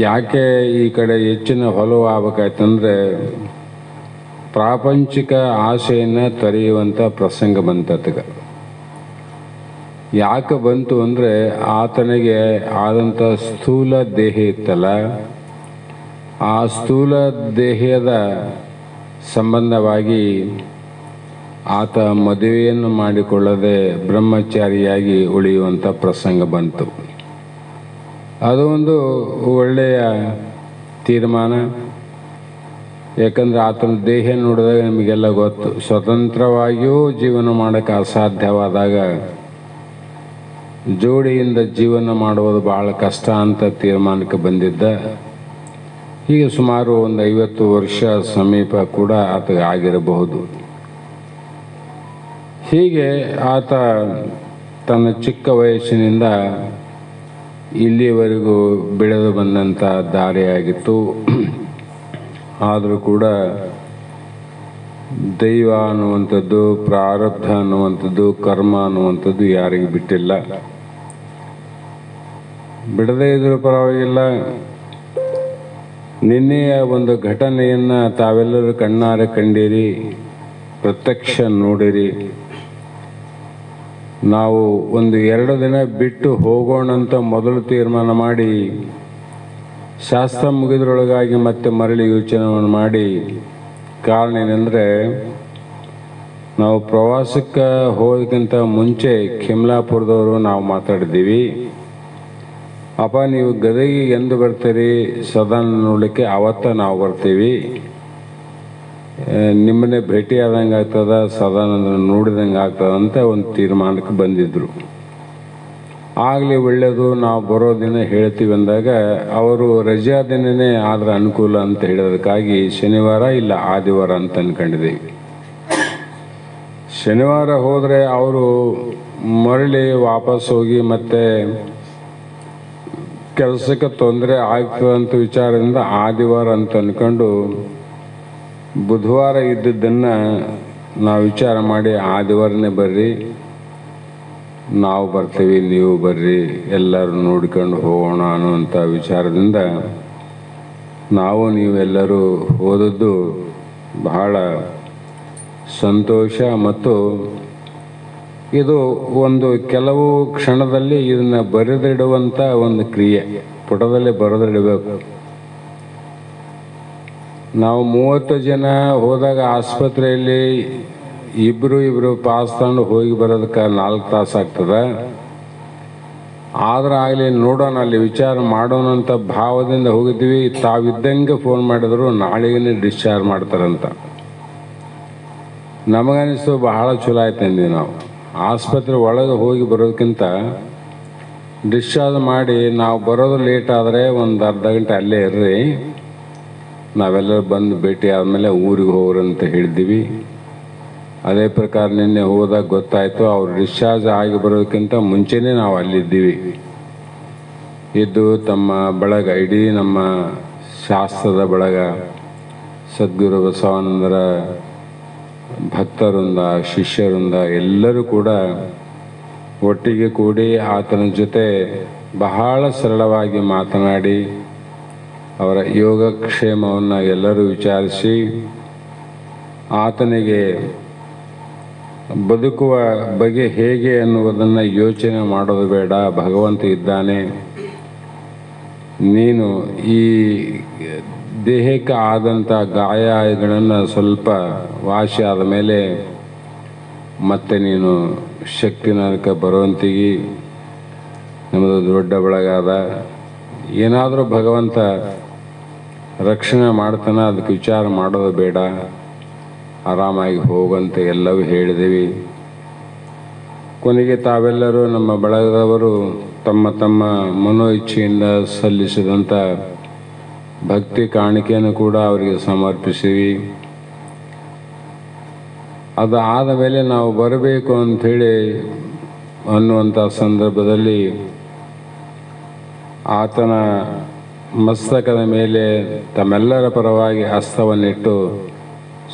ಯಾಕೆ ಈ ಕಡೆ ಹೆಚ್ಚಿನ ಒಲವು ಆಗಬೇಕಾಯ್ತಂದರೆ ಪ್ರಾಪಂಚಿಕ ಆಸೆಯನ್ನು ತೊರೆಯುವಂಥ ಪ್ರಸಂಗ ಬಂತತ್ಗ. ಯಾಕೆ ಬಂತು ಅಂದರೆ ಆತನಿಗೆ ಆದಂಥ ಸ್ಥೂಲ ದೇಹ ಇತ್ತಲ್ಲ, ಆ ಸ್ಥೂಲ ದೇಹದ ಸಂಬಂಧವಾಗಿ ಆತ ಮದುವೆಯನ್ನು ಮಾಡಿಕೊಳ್ಳದೆ ಬ್ರಹ್ಮಚಾರಿಯಾಗಿ ಉಳಿಯುವಂಥ ಪ್ರಸಂಗ ಬಂತು. ಅದು ಒಂದು ಒಳ್ಳೆಯ ತೀರ್ಮಾನ. ಯಾಕಂದರೆ ಆತನ ದೇಹ ನೋಡಿದಾಗ ನಮಗೆಲ್ಲ ಗೊತ್ತು, ಸ್ವತಂತ್ರವಾಗಿಯೂ ಜೀವನ ಮಾಡೋಕ್ಕೆ ಅಸಾಧ್ಯವಾದಾಗ ಜೋಡಿಯಿಂದ ಜೀವನ ಮಾಡುವುದು ಭಾಳ ಕಷ್ಟ ಅಂತ ತೀರ್ಮಾನಕ್ಕೆ ಬಂದಿದ್ದ. ಹೀಗೆ ಸುಮಾರು ಒಂದು 50 ವರ್ಷ ಸಮೀಪ ಕೂಡ ಆತಗೆ ಆಗಿರಬಹುದು. ಹೀಗೆ ಆತ ತನ್ನ ಚಿಕ್ಕ ವಯಸ್ಸಿನಿಂದ ಇಲ್ಲಿಯವರೆಗೂ ಬೆಳೆದು ಬಂದಂಥ ದಾರಿಯಾಗಿತ್ತು. ಆದರೂ ಕೂಡ ದೈವ ಅನ್ನುವಂಥದ್ದು, ಪ್ರಾರಬ್ಧ ಅನ್ನುವಂಥದ್ದು, ಕರ್ಮ ಅನ್ನುವಂಥದ್ದು ಯಾರಿಗೂ ಬಿಟ್ಟಿಲ್ಲ. ಬಿಡದೇ ಇದ್ರೂ ಪರವಾಗಿಲ್ಲ. ನಿನ್ನೆಯ ಒಂದು ಘಟನೆಯನ್ನು ತಾವೆಲ್ಲರೂ ಕಣ್ಣಾರೆ ಕಂಡಿರಿ, ಪ್ರತ್ಯಕ್ಷ ನೋಡಿರಿ. ನಾವು ಒಂದು 2 ದಿನ ಬಿಟ್ಟು ಹೋಗೋಣ ಅಂತ ಮೊದಲು ತೀರ್ಮಾನ ಮಾಡಿ ಶಾಸ್ತ್ರ ಮುಗಿದ್ರೊಳಗಾಗಿ ಮತ್ತೆ ಮರಳಿ ಯೋಚನೆಯನ್ನು ಮಾಡಿ. ಕಾರಣ ಏನಂದರೆ ನಾವು ಪ್ರವಾಸಕ್ಕೆ ಹೋಗೋದಕ್ಕಿಂತ ಮುಂಚೆ ಖಿಮ್ಲಾಪುರದವರು ನಾವು ಮಾತಾಡಿದ್ದೀವಿ, ಅಪ್ಪ ನೀವು ಗದಗಿಗೆ ಎಂದು ಬರ್ತೀರಿ ಸದಾನಂದ ನೋಡಲಿಕ್ಕೆ, ಆವತ್ತ ನಾವು ಬರ್ತೀವಿ, ನಿಮ್ಮನ್ನೇ ಭೇಟಿಯಾದಂಗೆ ಆಗ್ತದ, ಸದಾನಂದನ ನೋಡಿದಂಗೆ ಆಗ್ತದ ಅಂತ ಒಂದು ತೀರ್ಮಾನಕ್ಕೆ ಬಂದಿದ್ದರು. ಆಗಲಿ ಒಳ್ಳೆಯದು, ನಾವು ಬರೋ ದಿನ ಹೇಳ್ತೀವಿ ಅಂದಾಗ ಅವರು ರಜಾ ದಿನವೇ ಆದ್ರೆ ಅನುಕೂಲ ಅಂತ ಹೇಳೋದಕ್ಕಾಗಿ ಶನಿವಾರ ಇಲ್ಲ ಆದಿವಾರ ಅಂತ ಅಂದ್ಕೊಂಡಿದ್ದೀವಿ. ಶನಿವಾರ ಹೋದರೆ ಅವರು ಮರಳಿ ವಾಪಸ್ ಹೋಗಿ ಮತ್ತೆ ಕೆಲಸಕ್ಕೆ ತೊಂದರೆ ಆಗ್ತದಂತ ವಿಚಾರದಿಂದ ಆದಿವಾರ ಅಂತ ಅಂದ್ಕೊಂಡು ಬುಧವಾರ ಇದ್ದದ್ದನ್ನು ನಾವು ವಿಚಾರ ಮಾಡಿ ಆದಿವಾರನೇ ಬರ್ರಿ, ನಾವು ಬರ್ತೀವಿ, ನೀವು ಬರ್ರಿ, ಎಲ್ಲರೂ ನೋಡ್ಕೊಂಡು ಹೋಗೋಣ ಅನ್ನುವಂಥ ವಿಚಾರದಿಂದ ನಾವು ನೀವೆಲ್ಲರೂ ಹೋದದ್ದು ಬಹಳ ಸಂತೋಷ ಮತ್ತು ಇದು ಒಂದು ಕೆಲವು ಕ್ಷಣದಲ್ಲಿ ಇದನ್ನು ಬರೆದಿಡುವಂಥ ಒಂದು ಕ್ರಿಯೆ. ಪುಟದಲ್ಲಿ ಬರೆದಿಡಬೇಕು. ನಾವು 30 ಜನ ಹೋದಾಗ ಆಸ್ಪತ್ರೆಯಲ್ಲಿ ಇಬ್ಬರು ಪಾಸ್ ತಗೊಂಡು ಹೋಗಿ ಬರೋದಕ್ಕೆ 4 ತಾಸು ಆಗ್ತದೆ. ಆದ್ರೆ ಆಗಲಿ ನೋಡೋಣ, ಅಲ್ಲಿ ವಿಚಾರ ಮಾಡೋಣ ಅಂತ ಭಾವದಿಂದ ಹೋಗಿದ್ವಿ. ತಾವಿದ್ದಂಗೆ ಫೋನ್ ಮಾಡಿದ್ರು ನಾಳೆಗೇ ಡಿಸ್ಚಾರ್ಜ್ ಮಾಡ್ತಾರಂತ. ನಮಗನಿಸ್ತು ಬಹಳ ಚಲೋ ಆಯ್ತು ಅಂದ್ವಿ ನಾವು. ಆಸ್ಪತ್ರೆ ಒಳಗೆ ಹೋಗಿ ಬರೋದಕ್ಕಿಂತ ಡಿಸ್ಚಾರ್ಜ್ ಮಾಡಿ ನಾವು ಬರೋದು ಲೇಟ್ ಆದರೆ ಒಂದು ಅರ್ಧ ಗಂಟೆ ಅಲ್ಲೇ ಇರ್ರಿ, ನಾವೆಲ್ಲರೂ ಬಂದು ಭೇಟಿ ಆದಮೇಲೆ ಊರಿಗೆ ಹೋಗ್ರಂತ ಹೇಳಿದ್ದೀವಿ. ಅದೇ ಪ್ರಕಾರ ನಿನ್ನೆ ಹೋದಾಗ ಗೊತ್ತಾಯಿತು, ಅವ್ರು ಡಿಸ್ಚಾರ್ಜ್ ಆಗಿ ಬರೋದಕ್ಕಿಂತ ಮುಂಚೆನೇ ನಾವು ಅಲ್ಲಿದ್ದೀವಿ. ಇದ್ದು ತಮ್ಮ ಬಳಗ, ಇಡೀ ನಮ್ಮ ಶಾಸ್ತ್ರದ ಬಳಗ, ಸದ್ಗುರು ಬಸವಾನಂದರ ಭಕ್ತರಿಂದ, ಶಿಷ್ಯರಿಂದ ಎಲ್ಲರೂ ಕೂಡ ಒಟ್ಟಿಗೆ ಕೂಡಿ ಆತನ ಜೊತೆ ಬಹಳ ಸರಳವಾಗಿ ಮಾತನಾಡಿ ಅವರ ಯೋಗಕ್ಷೇಮವನ್ನು ಎಲ್ಲರೂ ವಿಚಾರಿಸಿ ಆತನಿಗೆ ಬದುಕುವ ಬಗೆ ಹೇಗೆ ಅನ್ನುವುದನ್ನು ಯೋಚನೆ ಮಾಡೋದು ಬೇಡ, ಭಗವಂತ ಇದ್ದಾನೆ, ನೀನು ಈ ದೇಹಕ್ಕೆ ಆದಂಥ ಗಾಯಗಳನ್ನು ಸ್ವಲ್ಪ ವಾಸಿ ಆದ ಮೇಲೆ ಮತ್ತೆ ನೀನು ಶಕ್ತಿನಕ್ಕೆ ಬರುವಂತಿಗೆ ನಮ್ಮದು ದೊಡ್ಡ ಬಳಗಾದ, ಏನಾದರೂ ಭಗವಂತ ರಕ್ಷಣೆ ಮಾಡ್ತಾನೆ, ಅದಕ್ಕೆ ವಿಚಾರ ಮಾಡೋದು ಬೇಡ, ಆರಾಮಾಗಿ ಹೋಗಂತ ಎಲ್ಲವೂ ಹೇಳಿದ್ದೀವಿ. ಕೊನೆಗೆ ತಾವೆಲ್ಲರೂ ನಮ್ಮ ಬಳಗದವರು ತಮ್ಮ ತಮ್ಮ ಮನೋ ಇಚ್ಛೆಯಿಂದ ಸಲ್ಲಿಸಿದಂಥ ಭಕ್ತಿ ಕಾಣಿಕೆಯನ್ನು ಕೂಡ ಅವರಿಗೆ ಸಮರ್ಪಿಸಿವಿ. ಅದು ಆದ ಮೇಲೆ ನಾವು ಬರಬೇಕು ಅಂಥೇಳಿ ಅನ್ನುವಂಥ ಸಂದರ್ಭದಲ್ಲಿ ಆತನ ಮಸ್ತಕದ ಮೇಲೆ ತಮ್ಮೆಲ್ಲರ ಪರವಾಗಿ ಹಸ್ತವನ್ನಿಟ್ಟು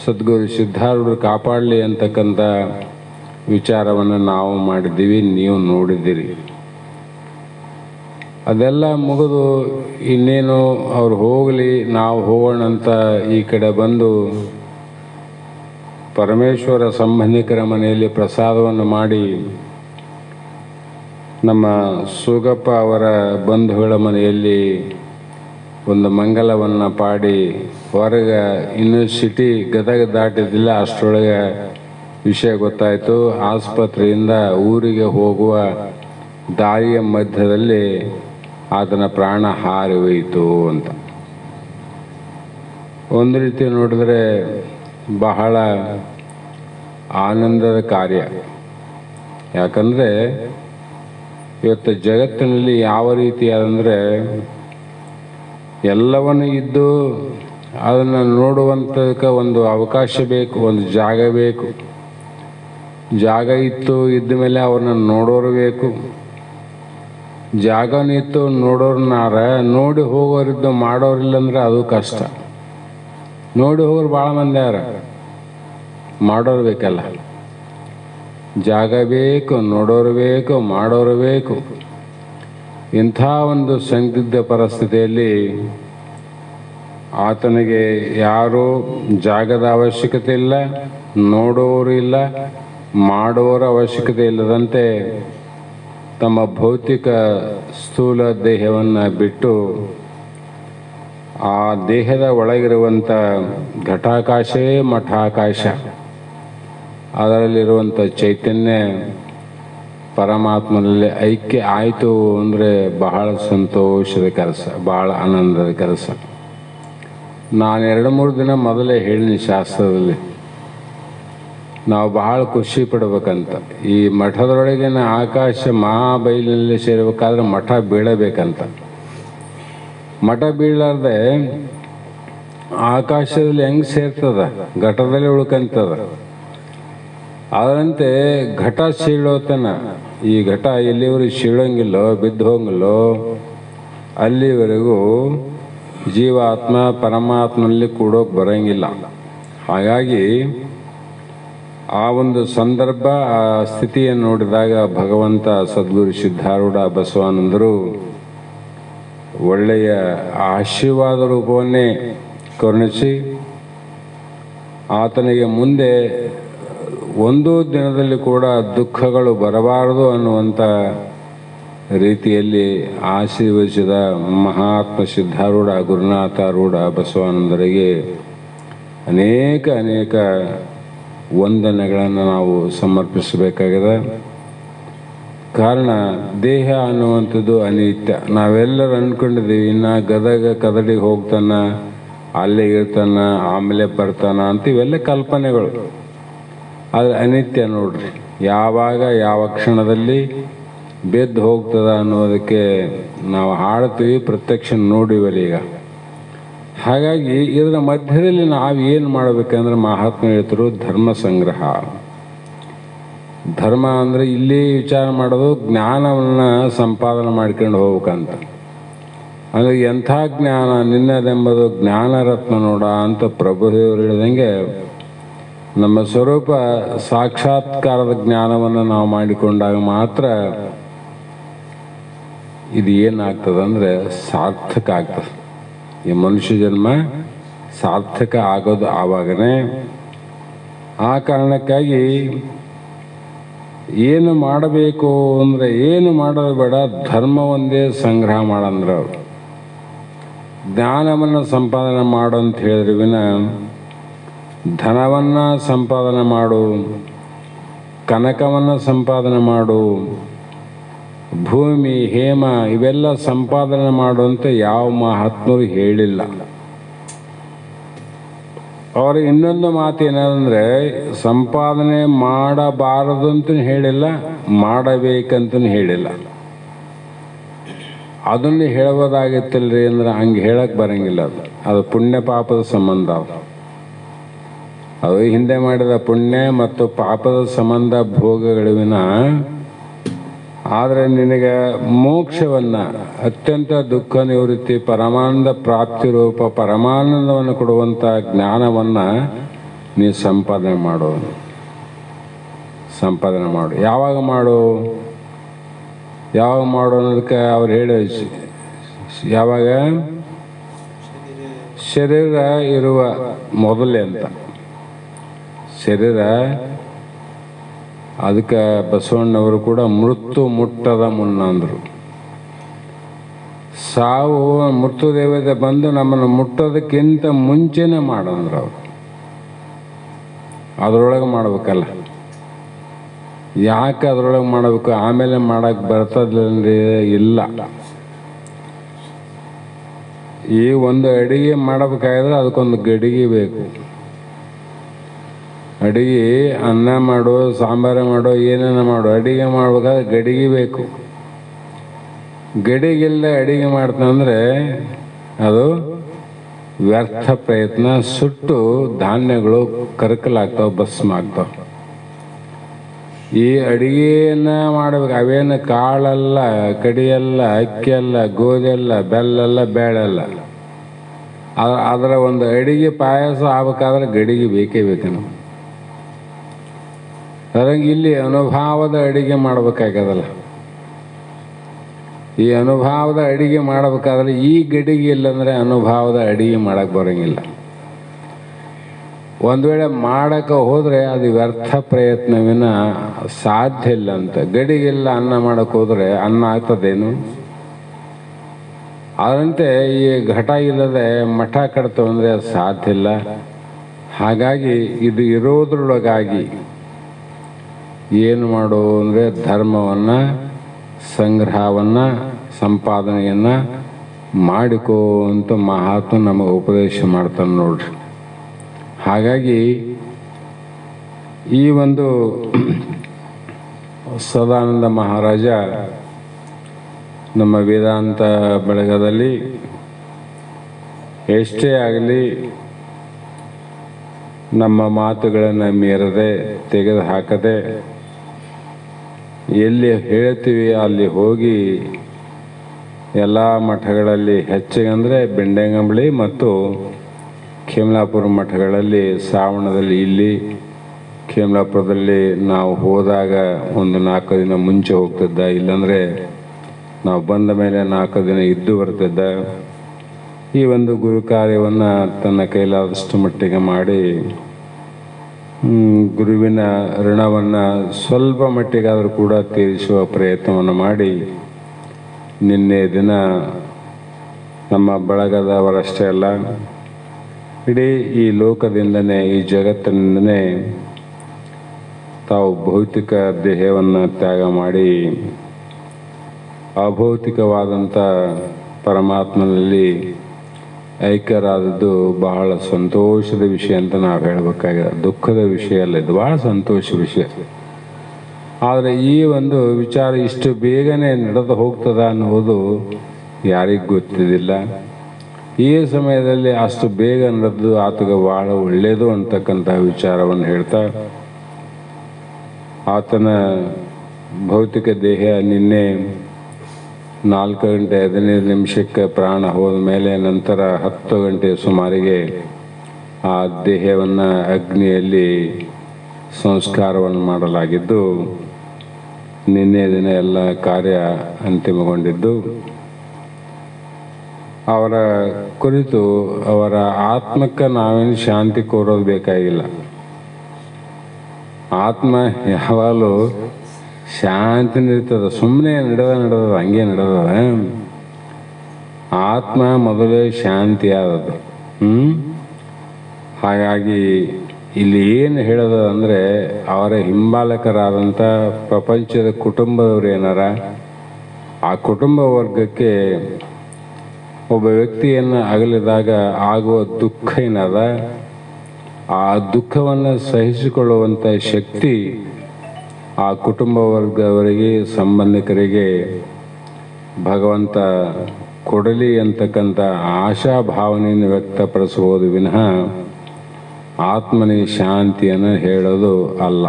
ಸದ್ಗುರು ಸಿದ್ಧಾರೂಢರು ಕಾಪಾಡಲಿ ಅಂತಕ್ಕಂಥ ವಿಚಾರವನ್ನು ನಾವು ಮಾಡಿದ್ದೀವಿ, ನೀವು ನೋಡಿದ್ದೀರಿ. ಅದೆಲ್ಲ ಮುಗಿದು ಇನ್ನೇನು ಅವ್ರು ಹೋಗಲಿ, ನಾವು ಹೋಗೋಣ ಅಂತ ಈ ಕಡೆ ಬಂದು ಪರಮೇಶ್ವರ ಸಂಬಂಧಿಕರ ಮನೆಯಲ್ಲಿ ಪ್ರಸಾದವನ್ನು ಮಾಡಿ ನಮ್ಮ ಸುಗಪ್ಪ ಅವರ ಬಂಧುಗಳ ಮನೆಯಲ್ಲಿ ಒಂದು ಮಂಗಲವನ್ನು ಪಾಡಿ ಹೊರಗೆ ಇನ್ನೂ ಸಿಟಿ ಗದಗ ದಾಟಿದ್ದಿಲ್ಲ, ಅಷ್ಟರೊಳಗೆ ವಿಷಯ ಗೊತ್ತಾಯಿತು. ಆಸ್ಪತ್ರೆಯಿಂದ ಊರಿಗೆ ಹೋಗುವ ದಾರಿಯ ಮಧ್ಯದಲ್ಲಿ ಆತನ ಪ್ರಾಣ ಹಾರಿ ಹೋಯಿತು ಅಂತ. ಒಂದು ರೀತಿ ನೋಡಿದ್ರೆ ಬಹಳ ಆನಂದದ ಕಾರ್ಯ. ಯಾಕಂದರೆ ಇವತ್ತು ಜಗತ್ತಿನಲ್ಲಿ ಯಾವ ರೀತಿಯಾದಂದರೆ ಎಲ್ಲವನ್ನು ಇದ್ದು ಅದನ್ನು ನೋಡುವಂಥಕ್ಕೆ ಒಂದು ಅವಕಾಶ ಬೇಕು, ಒಂದು ಜಾಗ ಬೇಕು. ಜಾಗ ಇತ್ತು, ಇದ್ದ ಮೇಲೆ ಅವ್ರನ್ನ ನೋಡೋರು ಬೇಕು. ಜಾಗನಿತ್ತು, ನೋಡೋರ್ನಾರ ನೋಡಿ ಹೋಗೋರಿದ್ದು, ಮಾಡೋರಿಲ್ಲಂದ್ರೆ ಅದು ಕಷ್ಟ. ನೋಡಿ ಹೋಗೋರು ಭಾಳ ಮಂದಿ ಯಾರ, ಮಾಡೋರು ಬೇಕಲ್ಲ. ಜಾಗ ಬೇಕು, ನೋಡೋರು ಬೇಕು, ಮಾಡೋರು ಬೇಕು. ಇಂಥ ಒಂದು ಸಂದಿಗ್ಧ ಪರಿಸ್ಥಿತಿಯಲ್ಲಿ ಆತನಿಗೆ ಯಾರೂ ಜಾಗದ ಅವಶ್ಯಕತೆ ಇಲ್ಲ, ನೋಡೋರು ಇಲ್ಲ, ಮಾಡುವವರ ಅವಶ್ಯಕತೆ ಇಲ್ಲದಂತೆ ತಮ್ಮ ಭೌತಿಕ ಸ್ಥೂಲ ದೇಹವನ್ನು ಬಿಟ್ಟು ಆ ದೇಹದ ಒಳಗಿರುವಂಥ ಘಟಾಕಾಶೇ ಮಠಾಕಾಶ, ಅದರಲ್ಲಿರುವಂಥ ಚೈತನ್ಯ ಪರಮಾತ್ಮನಲ್ಲಿ ಐಕ್ಯ ಆಯಿತು ಅಂದರೆ ಬಹಳ ಸಂತೋಷದ ಕೆಲಸ, ಬಹಳ ಆನಂದದ ಕೆಲಸ. ನಾನು 2-3 ದಿನ ಮೊದಲೇ ಹೇಳಿನಿ ಶಾಸ್ತ್ರದಲ್ಲಿ, ನಾವು ಬಹಳ ಖುಷಿ ಪಡ್ಬೇಕಂತ. ಈ ಮಠದೊಳಗಿನ ಆಕಾಶ ಮಹಾಬೈಲಿನಲ್ಲಿ ಸೇರಬೇಕಾದ್ರೆ ಮಠ ಬೀಳಬೇಕಂತ. ಮಠ ಬೀಳಾರ್ದೆ ಆಕಾಶದಲ್ಲಿ ಹೆಂಗೆ ಸೇರ್ತದ, ಘಟದಲ್ಲಿ ಉಳ್ಕಂತದ. ಅದರಂತೆ ಘಟ ಸೀಳೋತನ, ಈ ಘಟ ಎಲ್ಲಿವರೆಗೂ ಸೀಳೋಂಗಿಲ್ಲೋ, ಬಿದ್ದು ಹೋಗಿಲ್ಲೋ ಅಲ್ಲಿವರೆಗೂ ಜೀವಾತ್ಮ ಪರಮಾತ್ಮನಲ್ಲಿ ಕೂಡೋಕೆ ಬರೋಂಗಿಲ್ಲ. ಹಾಗಾಗಿ ಆ ಒಂದು ಸಂದರ್ಭ, ಆ ಸ್ಥಿತಿಯನ್ನು ನೋಡಿದಾಗ ಭಗವಂತ ಸದ್ಗುರು ಸಿದ್ಧಾರೂಢ ಬಸವಾನಂದರು ಒಳ್ಳೆಯ ಆಶೀರ್ವಾದ ರೂಪವನ್ನೇ ಕರುಣಿಸಿ ಆತನಿಗೆ ಮುಂದೆ ಒಂದು ದಿನದಲ್ಲಿ ಕೂಡ ದುಃಖಗಳು ಬರಬಾರದು ಅನ್ನುವಂಥ ರೀತಿಯಲ್ಲಿ ಆಶೀರ್ವದಿಸಿದ ಮಹಾತ್ಮ ಸಿದ್ಧಾರೂಢ ಗುರುನಾಥಾರೂಢ ಬಸವಾನಂದರಿಗೆ ಅನೇಕ ವಂದನೆಗಳನ್ನು ನಾವು ಸಮರ್ಪಿಸಬೇಕಾಗಿದೆ. ಕಾರಣ ದೇಹ ಅನ್ನುವಂಥದ್ದು ಅನಿತ್ಯ. ನಾವೆಲ್ಲರೂ ಅಂದ್ಕೊಂಡಿದ್ದೀವಿ ಇನ್ನು ಗದಗ ಕದಡಿಗೆ ಹೋಗ್ತಾನ, ಅಲ್ಲೇ ಇರ್ತಾನ, ಆಮೇಲೆ ಬರ್ತಾನ ಅಂತ ಇವೆಲ್ಲ ಕಲ್ಪನೆಗಳು. ಆದರೆ ಅನಿತ್ಯ ನೋಡ್ರಿ, ಯಾವಾಗ ಯಾವ ಕ್ಷಣದಲ್ಲಿ ಬೆದ್ದು ಹೋಗ್ತದ ಅನ್ನೋದಕ್ಕೆ ನಾವು ಹಾಡ್ತೀವಿ, ಪ್ರತ್ಯಕ್ಷ ನೋಡಿವಲ್ಲ ಈಗ. ಹಾಗಾಗಿ ಇದರ ಮಧ್ಯದಲ್ಲಿ ನಾವು ಏನು ಮಾಡಬೇಕಂದ್ರೆ ಮಹಾತ್ಮ ಹೇಳ್ತರು ಧರ್ಮ ಸಂಗ್ರಹ. ಧರ್ಮ ಅಂದರೆ ಇಲ್ಲಿ ವಿಚಾರ ಮಾಡೋದು ಜ್ಞಾನವನ್ನು ಸಂಪಾದನೆ ಮಾಡ್ಕೊಂಡು ಹೋಗ್ಬೇಕಂತ. ಅಂದರೆ ಎಂಥ ಜ್ಞಾನ ನಿನ್ನದೆಂಬುದು ಜ್ಞಾನ ರತ್ನ ನೋಡ ಅಂತ ಪ್ರಭುದೇವರು ಹೇಳಿದಂಗೆ ನಮ್ಮ ಸ್ವರೂಪ ಸಾಕ್ಷಾತ್ಕಾರದ ಜ್ಞಾನವನ್ನು ನಾವು ಮಾಡಿಕೊಂಡಾಗ ಮಾತ್ರ ಇದು ಏನಾಗ್ತದಂದರೆ ಸಾರ್ಥಕ ಆಗ್ತದೆ. ಈ ಮನುಷ್ಯ ಜನ್ಮ ಸಾರ್ಥಕ ಆಗೋದು ಆವಾಗನೇ. ಆ ಕಾರಣಕ್ಕಾಗಿ ಏನು ಮಾಡಬೇಕು ಅಂದರೆ ಏನು ಮಾಡೋದು ಬೇಡ, ಧರ್ಮ ಒಂದೇ ಸಂಗ್ರಹ ಮಾಡಂದ್ರೆ ಅವರು ಜ್ಞಾನವನ್ನು ಸಂಪಾದನೆ ಮಾಡು ಅಂತ ಹೇಳಿದ್ರೆ ವಿನ ಧನವನ್ನು ಸಂಪಾದನೆ ಮಾಡು, ಕನಕವನ್ನು ಸಂಪಾದನೆ ಮಾಡು, ಭೂಮಿ ಹೇಮ ಇವೆಲ್ಲ ಸಂಪಾದನೆ ಮಾಡು ಅಂತ ಯಾವ ಮಹಾತ್ಮರು ಹೇಳಿಲ್ಲ. ಅವರ ಇನ್ನೊಂದು ಮಾತು ಏನಂದರೆ ಸಂಪಾದನೆ ಮಾಡಬಾರದು ಅಂತ ಹೇಳಿಲ್ಲ, ಮಾಡಬೇಕಂತನೂ ಹೇಳಿಲ್ಲ. ಅದನ್ನು ಹೇಳಬಹುದಾಗಿತ್ತಲ್ರಿ ಅಂದ್ರೆ ಹಂಗೆ ಹೇಳಕ್ಕೆ ಬರಂಗಿಲ್ಲ. ಅದು ಪುಣ್ಯ ಪಾಪದ ಸಂಬಂಧ. ಅದು ಹಿಂದೆ ಮಾಡಿದ ಪುಣ್ಯ ಮತ್ತು ಪಾಪದ ಸಂಬಂಧ ಭೋಗಗಳಿವಿನ. ಆದರೆ ನಿನಗೆ ಮೋಕ್ಷವನ್ನು, ಅತ್ಯಂತ ದುಃಖ ನಿವೃತ್ತಿ, ಪರಮಾನಂದ ಪ್ರಾಪ್ತಿ ರೂಪ ಪರಮಾನಂದವನ್ನು ಕೊಡುವಂಥ ಜ್ಞಾನವನ್ನು ನೀ ಸಂಪಾದನೆ ಮಾಡು. ಯಾವಾಗ ಮಾಡು ಅನ್ನೋದಕ್ಕೆ ಅವ್ರು ಹೇಳಿ, ಯಾವಾಗ ಶರೀರ ಇರುವ ಮೊದಲೇ ಅಂತ. ಶರೀರ ಅದಕ್ಕೆ ಬಸವಣ್ಣವರು ಕೂಡ ಮೃತ್ಯು ಮುಟ್ಟದ ಮುನ್ನ ಅಂದರು. ಸಾವು ಮೃತ್ಯು ದೇವತೆ ಬಂದು ನಮ್ಮನ್ನು ಮುಟ್ಟೋದಕ್ಕಿಂತ ಮುಂಚೆನೇ ಮಾಡಂದ್ರು ಅವರು. ಅದರೊಳಗೆ ಮಾಡ್ಬೇಕಲ್ಲ. ಯಾಕೆ ಅದರೊಳಗೆ ಮಾಡಬೇಕು, ಆಮೇಲೆ ಮಾಡಕ್ಕೆ ಬರ್ತದ್ರಿ? ಇಲ್ಲ. ಈ ಒಂದು ಅಡಿಗೆ ಮಾಡಬೇಕಾದ್ರೆ ಅದಕ್ಕೊಂದು ಗಡಿಗೆ ಬೇಕು. ಅಡಿಗೆ ಅನ್ನ ಮಾಡು, ಸಾಂಬಾರು ಮಾಡು, ಏನೇನ ಮಾಡು, ಅಡಿಗೆ ಮಾಡ್ಬೇಕಾದ್ರೆ ಗಡಿಗೆ ಬೇಕು. ಗಡಿಗೆಲ್ಲ ಅಡಿಗೆ ಮಾಡ್ತಂದ್ರೆ ಅದು ವ್ಯರ್ಥ ಪ್ರಯತ್ನ. ಸುಟ್ಟು ಧಾನ್ಯಗಳು ಕರಕಲಾಗ್ತಾವೆ, ಭಸ್ಮ ಆಗ್ತಾವೆ. ಈ ಅಡಿಗೆಯನ್ನು ಮಾಡಬೇಕು. ಅವೇನು ಕಾಳಲ್ಲ, ಕಡಿಯಲ್ಲ, ಅಕ್ಕಿಯಲ್ಲ, ಗೋಧಿಯಲ್ಲ, ಬೆಲ್ಲಲ್ಲ, ಬೇಳೆಲ್ಲ. ಅದರ ಒಂದು ಅಡಿಗೆ ಪಾಯಸ ಆಗ್ಬೇಕಾದ್ರೆ ಗಡಿಗೆ ಬೇಕೇ ಬೇಕು ನಾವು. ಅದ್ರಂಗೆ ಇಲ್ಲಿ ಅನುಭವದ ಅಡಿಗೆ ಮಾಡಬೇಕಾಗ್ಯದಲ್ಲ. ಈ ಅನುಭವದ ಅಡಿಗೆ ಮಾಡಬೇಕಾದ್ರೆ ಈ ಗಡಿಗೆ ಇಲ್ಲಂದರೆ ಅನುಭವದ ಅಡಿಗೆ ಮಾಡಕ್ಕೆ ಬರೋಂಗಿಲ್ಲ. ಒಂದು ವೇಳೆ ಮಾಡಕ್ಕೆ ಹೋದರೆ ಅದು ವ್ಯರ್ಥ ಪ್ರಯತ್ನವಿನ ಸಾಧ್ಯ ಇಲ್ಲ ಅಂತ. ಗಡಿಗೆಲ್ಲ ಅನ್ನ ಮಾಡಕ್ಕೆ ಹೋದರೆ ಅನ್ನ ಆಗ್ತದೇನು? ಅದರಂತೆ ಈ ಘಟ ಇಲ್ಲದೆ ಮಠ ಕಟ್ತು ಅಂದರೆ ಸಾಧ್ಯ ಇಲ್ಲ. ಹಾಗಾಗಿ ಇದು ಇರೋದ್ರೊಳಗಾಗಿ ಏನು ಮಾಡು ಅಂದರೆ ಧರ್ಮವನ್ನು, ಸಂಗ್ರಹವನ್ನು, ಸಂಪಾದನೆಯನ್ನು ಮಾಡಿಕೋ ಅಂತ ಮಹಾತ್ಮ ನಮಗೆ ಉಪದೇಶ ಮಾಡ್ತಾನೆ ನೋಡ್ರಿ. ಹಾಗಾಗಿ ಈ ಒಂದು ಸದಾನಂದ ಮಹಾರಾಜ ನಮ್ಮ ವೇದಾಂತ ಬಳಗದಲ್ಲಿ ಎಷ್ಟೇ ಆಗಲಿ ನಮ್ಮ ಮಾತುಗಳನ್ನು ಮೀರದೆ, ತೆಗೆದು ಹಾಕದೆ, ಎಲ್ಲಿ ಹೇಳ್ತೀವಿ ಅಲ್ಲಿ ಹೋಗಿ ಎಲ್ಲ ಮಠಗಳಲ್ಲಿ ಹೆಚ್ಚಿಗಂದರೆ ಬೆಂಡೆಗಂಬಳಿ ಮತ್ತು ಖೇಮ್ಲಾಪುರ ಮಠಗಳಲ್ಲಿ ಶ್ರಾವಣದಲ್ಲಿ, ಇಲ್ಲಿ ಖೇಮ್ಲಾಪುರದಲ್ಲಿ ನಾವು ಹೋದಾಗ ಒಂದು 4 ದಿನ ಮುಂಚೆ ಹೋಗ್ತಿದ್ದ, ಇಲ್ಲಾಂದರೆ ನಾವು ಬಂದ ಮೇಲೆ 4 ದಿನ ಇದ್ದು ಬರ್ತಿದ್ದ. ಈ ಒಂದು ಗುರು ಕಾರ್ಯವನ್ನು ತನ್ನ ಕೈಲಾದಷ್ಟು ಮಟ್ಟಿಗೆ ಮಾಡಿ ಗುರುವಿನ ಋಣವನ್ನು ಸ್ವಲ್ಪ ಮಟ್ಟಿಗಾದರೂ ಕೂಡ ತೀರಿಸುವ ಪ್ರಯತ್ನವನ್ನು ಮಾಡಿ ನಿನ್ನೆ ದಿನ ನಮ್ಮ ಬಳಗದವರಷ್ಟೇ ಅಲ್ಲ, ಇಡೀ ಈ ಲೋಕದಿಂದನೇ, ಈ ಜಗತ್ತಿನಿಂದನೇ ತಾವು ಭೌತಿಕ ದೇಹವನ್ನು ತ್ಯಾಗ ಮಾಡಿ ಅಭೌತಿಕವಾದಂಥ ಪರಮಾತ್ಮನಲ್ಲಿ ಐಕ್ಯರಾದದ್ದು ಬಹಳ ಸಂತೋಷದ ವಿಷಯ ಅಂತ ನಾವು ಹೇಳಬೇಕಾಗಿದೆ. ದುಃಖದ ವಿಷಯ ಅಲ್ಲ, ಇದು ಬಹಳ ಸಂತೋಷ ವಿಷಯ. ಆದರೆ ಈ ಒಂದು ವಿಚಾರ ಇಷ್ಟು ಬೇಗನೆ ನಡೆದು ಹೋಗ್ತದ ಅನ್ನೋದು ಯಾರಿಗೂ ಗೊತ್ತಿದ್ದಿಲ್ಲ. ಈ ಸಮಯದಲ್ಲಿ ಅಷ್ಟು ಬೇಗ ನಡೆದು ಆತಗೆ ಬಹಳ ಒಳ್ಳೆಯದು ಅಂತಕ್ಕಂಥ ವಿಚಾರವನ್ನು ಹೇಳ್ತಾ, ಆತನ ಭೌತಿಕ ದೇಹ ನಿನ್ನೆ 4:15 ಪ್ರಾಣ ಹೋದ ಮೇಲೆ ನಂತರ 10 ಗಂಟೆ ಸುಮಾರಿಗೆ ಆ ದೇಹವನ್ನು ಅಗ್ನಿಯಲ್ಲಿ ಸಂಸ್ಕಾರವನ್ನು ಮಾಡಲಾಗಿದ್ದು, ನಿನ್ನೆ ದಿನ ಎಲ್ಲ ಕಾರ್ಯ ಅಂತಿಮಗೊಂಡಿದ್ದು, ಅವರ ಕುರಿತು ಅವರ ಆತ್ಮಕ್ಕೆ ನಾವೇನು ಶಾಂತಿ ಕೋರೋದು ಬೇಕಾಗಿಲ್ಲ. ಆತ್ಮ ಯಾವಾಗಲೂ ಶಾಂತಿ ಇರ್ತದೆ. ಸುಮ್ಮನೆ ನಡೆದ ಹಂಗೆ ನಡೆದ. ಆತ್ಮ ಮೊದಲೇ ಶಾಂತಿ ಆದದ್ದು. ಹಾಗಾಗಿ ಇಲ್ಲಿ ಏನು ಹೇಳೋದು ಅಂದರೆ, ಅವರ ಹಿಂಬಾಲಕರಾದಂಥ ಪ್ರಪಂಚದ ಕುಟುಂಬದವ್ರು ಏನಾರ, ಆ ಕುಟುಂಬ ವರ್ಗಕ್ಕೆ ಒಬ್ಬ ವ್ಯಕ್ತಿಯನ್ನು ಅಗಲಿದಾಗ ಆಗುವ ದುಃಖ ಏನದ, ಆ ದುಃಖವನ್ನು ಸಹಿಸಿಕೊಳ್ಳುವಂಥ ಶಕ್ತಿ ಆ ಕುಟುಂಬ ವರ್ಗದವರಿಗೆ, ಸಂಬಂಧಿಕರಿಗೆ ಭಗವಂತ ಕೊಡಲಿ ಅಂತಕ್ಕಂಥ ಆಶಾಭಾವನೆಯನ್ನು ವ್ಯಕ್ತಪಡಿಸುವುದು ವಿನಃ ಆತ್ಮನಿಗೆ ಶಾಂತಿಯನ್ನು ಹೇಳೋದು ಅಲ್ಲ.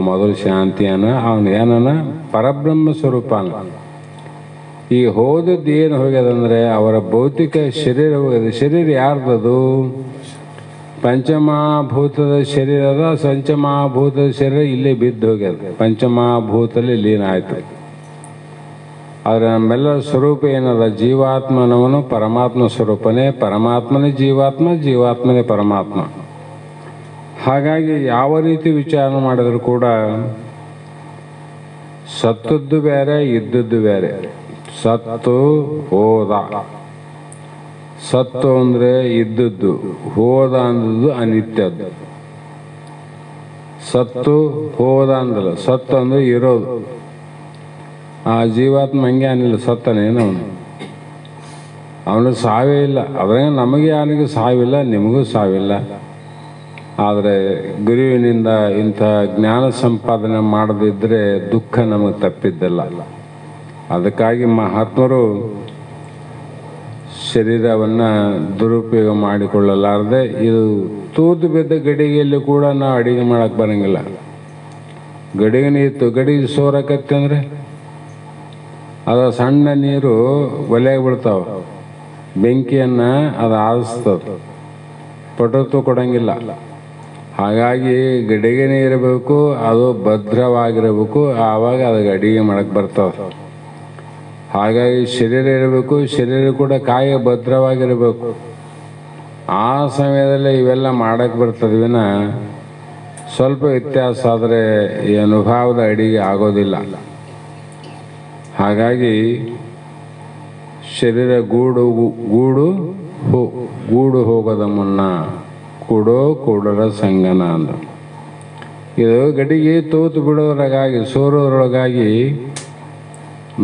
ಮೊದಲು ಶಾಂತಿಯನ್ನು ಅವನು ಏನನ ಪರಬ್ರಹ್ಮ ಸ್ವರೂಪನ. ಈ ಹೋದದ್ದು ಏನು ಹೋಗ್ಯದಂದರೆ ಅವರ ಭೌತಿಕ ಶರೀರ ಹೋಗ್ಯದ. ಶರೀರ ಯಾರ್ದದು? ಪಂಚಮಹಾಭೂತದ ಶರೀರದ ಪಂಚಮಹಾಭೂತದ ಶರೀರ ಇಲ್ಲೇ ಬಿದ್ದು ಹೋಗ್ಯದ, ಪಂಚಮಹಾಭೂತದಲ್ಲಿ ಲೀನ ಆಯಿತು. ಆದರೆ ನಮ್ಮೆಲ್ಲರ ಸ್ವರೂಪ ಏನದ? ಜೀವಾತ್ಮನವನು ಪರಮಾತ್ಮ ಸ್ವರೂಪನೇ, ಪರಮಾತ್ಮನೇ ಜೀವಾತ್ಮ, ಜೀವಾತ್ಮನೇ ಪರಮಾತ್ಮ. ಹಾಗಾಗಿ ಯಾವ ರೀತಿ ವಿಚಾರ ಮಾಡಿದ್ರು ಕೂಡ ಸತ್ತದ್ದು ಬೇರೆ, ಇದ್ದದ್ದು ಬೇರೆ. ಸತ್ತು ಹೋದ, ಸತ್ತು ಅಂದರೆ ಇದ್ದದ್ದು, ಹೋದ ಅಂದದ್ದು ಅನಿತ್ಯದ್ದು. ಸತ್ತು ಹೋದ ಅಂದಲ್ಲ, ಸತ್ತು ಅಂದ್ರೆ ಇರೋದು. ಆ ಜೀವಾತ್ಮ ಹಂಗೆ ಅನ್ನಿಲ್ಲ, ಸತ್ತನೇನು ಅವನು ಸಾವೇ ಇಲ್ಲ. ಅದ್ರಾಗ ನಮಗೆ ಯಾರಿಗೂ ಸಾವಿಲ್ಲ, ನಿಮಗೂ ಸಾವಿಲ್ಲ. ಆದರೆ ಗುರುವಿನಿಂದ ಇಂಥ ಜ್ಞಾನ ಸಂಪಾದನೆ ಮಾಡದಿದ್ದರೆ ದುಃಖ ನಮಗೆ ತಪ್ಪಿದ್ದಲ್ಲ. ಅದಕ್ಕಾಗಿ ಮಹಾತ್ಮರು ಶರೀರವನ್ನು ದುರುಪಯೋಗ ಮಾಡಿಕೊಳ್ಳಲಾರದೆ, ಇದು ತೂತು ಬಿದ್ದ ಗಡಿಗೆಯಲ್ಲಿ ಕೂಡ ನಾವು ಅಡಿಗೆ ಮಾಡಕ್ಕೆ ಬರೋಂಗಿಲ್ಲ. ಗಡಿಗೆ ನೀರು ಗಡಿಗೆ ಸೋರಕತ್ತೆ ಅಂದರೆ ಅದು ಸಣ್ಣ ನೀರು ಒಲೆಗೆ ಬಿಡ್ತಾವೆ, ಬೆಂಕಿಯನ್ನು ಅದು ಆರಿಸ್ತದೆ, ಪಟುತ್ತು ಕೊಡೋಂಗಿಲ್ಲ. ಹಾಗಾಗಿ ಗಡಿಗೆನೇ ಇರಬೇಕು, ಅದು ಭದ್ರವಾಗಿರಬೇಕು, ಆವಾಗ ಅದಕ್ಕೆ ಅಡಿಗೆ ಮಾಡಕ್ಕೆ ಬರ್ತವೆ. ಹಾಗಾಗಿ ಶರೀರ ಇರಬೇಕು, ಶರೀರ ಕೂಡ ಕಾಯ ಭದ್ರವಾಗಿರಬೇಕು. ಆ ಸಮಯದಲ್ಲಿ ಇವೆಲ್ಲ ಮಾಡಕ್ಕೆ ಬರ್ತದೆ ವಿನ ಸ್ವಲ್ಪ ವ್ಯತ್ಯಾಸ ಆದರೆ ಈ ಅನುಭವದ ಅಡಿಗೆ ಆಗೋದಿಲ್ಲ. ಹಾಗಾಗಿ ಶರೀರ ಗೂಡು ಹೋಗೋದ ಮುನ್ನ ಕೂಡರ ಸಂಗನ ಅಂದ. ಇದು ಗಡಿಗೆ ತೂತು ಬಿಡೋದ್ರಾಗಾಗಿ, ಸೋರೋದ್ರೊಳಗಾಗಿ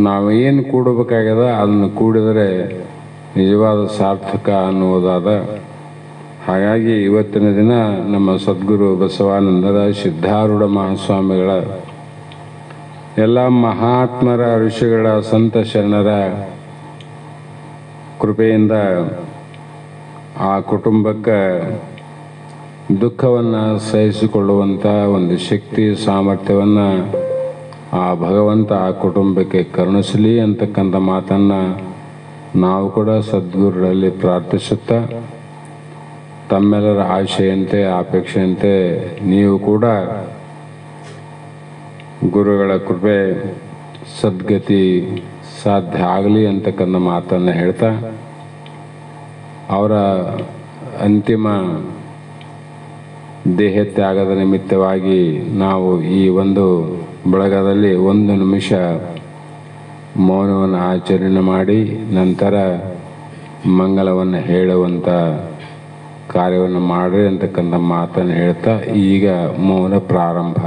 ನಾವು ಏನು ಕೂಡಬೇಕಾಗ್ಯದ ಅದನ್ನು ಕೂಡಿದರೆ ನಿಜವಾದ ಸಾರ್ಥಕ ಅನ್ನುವುದಾದ. ಹಾಗಾಗಿ ಇವತ್ತಿನ ದಿನ ನಮ್ಮ ಸದ್ಗುರು ಬಸವಾನಂದರ, ಸಿದ್ಧಾರೂಢ ಮಹಾಸ್ವಾಮಿಗಳ, ಎಲ್ಲ ಮಹಾತ್ಮರ, ಋಷಿಗಳ, ಸಂತ ಶರಣರ ಕೃಪೆಯಿಂದ ಆ ಕುಟುಂಬಕ್ಕೆ ದುಃಖವನ್ನು ಸಹಿಸಿಕೊಳ್ಳುವಂಥ ಒಂದು ಶಕ್ತಿ, ಸಾಮರ್ಥ್ಯವನ್ನು ಆ ಭಗವಂತ ಆ ಕುಟುಂಬಕ್ಕೆ ಕರುಣಿಸಲಿ ಅಂತಕ್ಕಂಥ ಮಾತನ್ನು ನಾವು ಕೂಡ ಸದ್ಗುರುಗಳಲ್ಲಿ ಪ್ರಾರ್ಥಿಸುತ್ತಾ, ತಮ್ಮೆಲ್ಲರ ಆಶೆಯಂತೆ, ಅಪೇಕ್ಷೆಯಂತೆ ನೀವು ಕೂಡ ಗುರುಗಳ ಕೃಪೆ, ಸದ್ಗತಿ ಸಾಧ್ಯ ಆಗಲಿ ಅಂತಕ್ಕಂಥ ಮಾತನ್ನು ಹೇಳ್ತಾ, ಅವರ ಅಂತಿಮ ದೇಹತ್ಯಾಗದ ನಿಮಿತ್ತವಾಗಿ ನಾವು ಈ ಒಂದು ಬಳಗದಲ್ಲಿ 1 ನಿಮಿಷ ಮೌನವನ್ನು ಆಚರಣೆ ಮಾಡಿ ನಂತರ ಮಂಗಲವನ್ನು ಹೇಳುವಂಥ ಕಾರ್ಯವನ್ನು ಮಾಡ್ರಿ ಅಂತಕ್ಕಂಥ ಮಾತನ್ನು ಹೇಳ್ತಾ ಈಗ ಮೌನ ಪ್ರಾರಂಭ.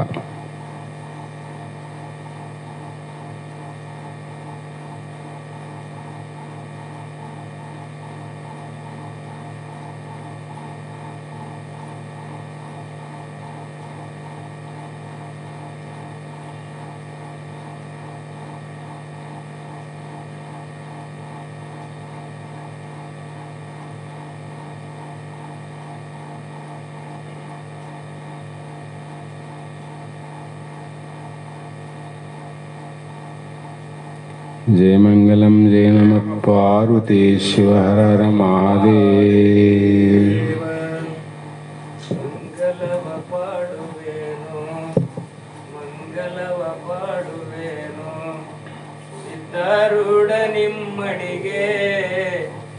जय मंगलम जय नमः पार्वती शिव हर हर महादेव. ಮಂಗಲವ ಪಾಡುವೇನು ಮಂಗಲವ ಪಾಡುವೇನು ಸಿದ್ಧಾರೂಢ ನಿಮ್ಮಡಿಗೆ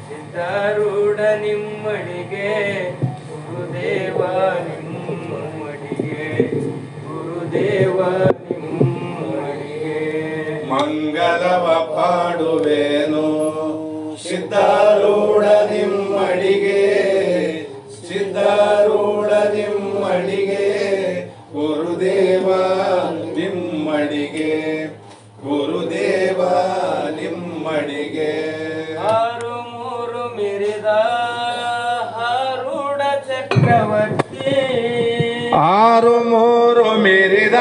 ಸಿದ್ಧಾರೂಢ ನಿಮ್ಮಡಿಗೆ ಗುರುದೇವ ನಿಮ್ಮಡಿಗೆ ಗುರುದೇವ ನಿಮ್ಮಡಿಗೆ ಮಂಗಲವ ಪಾಡುವೇನು ಸಿದ್ಧಾರೂಢ ನಿಮ್ಮಡಿಗೆ ಸಿದ್ಧಾರೂಢ ನಿಮ್ಮಡಿಗೆ ಗುರುದೇವ ನಿಮ್ಮಡಿಗೆ ಗುರುದೇವ ನಿಮ್ಮಡಿಗೆ. 6 3 ಮಿರಿದ ಆರೂಢ ಚಕ್ರವರ್ತಿ 6 3 ಮಿರಿದ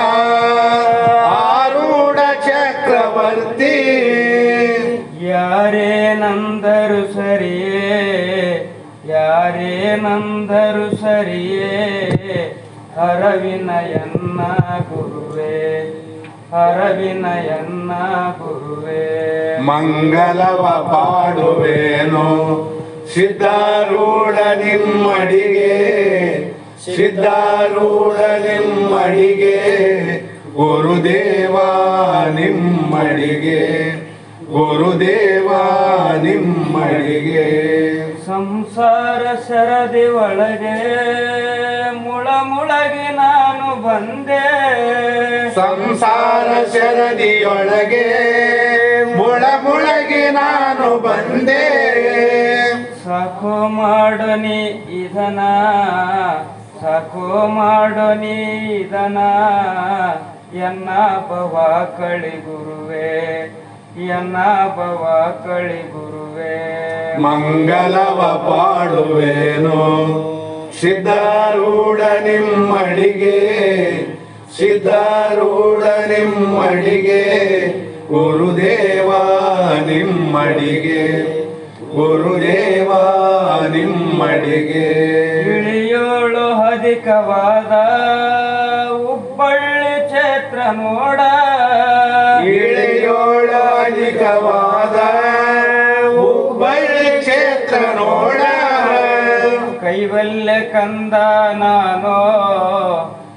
ಆರೂಢ ಚಕ್ರವರ್ತಿ ಯಾರೇನಂದರು ಸರಿಯೇ ಯಾರೇನಂದರು ಸರಿಯೇ ಹರವಿನಯನ್ನ ಗುರುವೇ ಹರವಿನಯನ್ನ ಗುರುವೇ. ಮಂಗಲವ ಪಾಡುವೇನು ಸಿದ್ಧಾರೂಢ ನಿಮ್ಮಡಿಗೆ ಸಿದ್ಧಾರೂಢ ನಿಮ್ಮಡಿಗೆ ಗುರುದೇವ ನಿಮ್ಮಡಿಗೆ ಗುರುದೇವ ನಿಮ್ಮಡಿಗೆ. ಸಂಸಾರ ಸರದಿ ಒಳಗೆ ಮುಳಗಿ ನಾನು ಬಂದೆ ಸಂಸಾರ ಶರದಿಯೊಳಗೆ ಮುಳಗಿ ನಾನು ಬಂದೆ. ಸಾಕೋ ಮಾಡೋನಿ ಇದನ ಸಾಕೋ ಮಾಡೋನಿ ಇದನ ಎನ್ನ ಭವ ಕಳಿ ಗುರುವೇ ಎನ್ನ ಭವ ಕಳಿ ಗುರುವೇ. ಮಂಗಲವ ಪಾಡುವೇನು ಸಿದ್ಧಾರೂಢ ನಿಮ್ಮಡಿಗೆ ಸಿದ್ಧಾರೂಢ ನಿಮ್ಮಡಿಗೆ ಗುರುದೇವ ನಿಮ್ಮಡಿಗೆ ಗುರುದೇವ ನಿಮ್ಮಡಿಗೆ. ಇಳಿಯೋಳು ಅಧಿಕವಾದ ಹುಬ್ಬಳ್ಳಿ ಕ್ಷೇತ್ರ ನೋಡ ಇಳಿಯೋಳ ಅಧಿಕವಾದ ಹುಬ್ಬಳ್ಳಿ ಕ್ಷೇತ್ರ ನೋಡ. ಕೈವಲ್ಯ ಕಂದ ನಾನು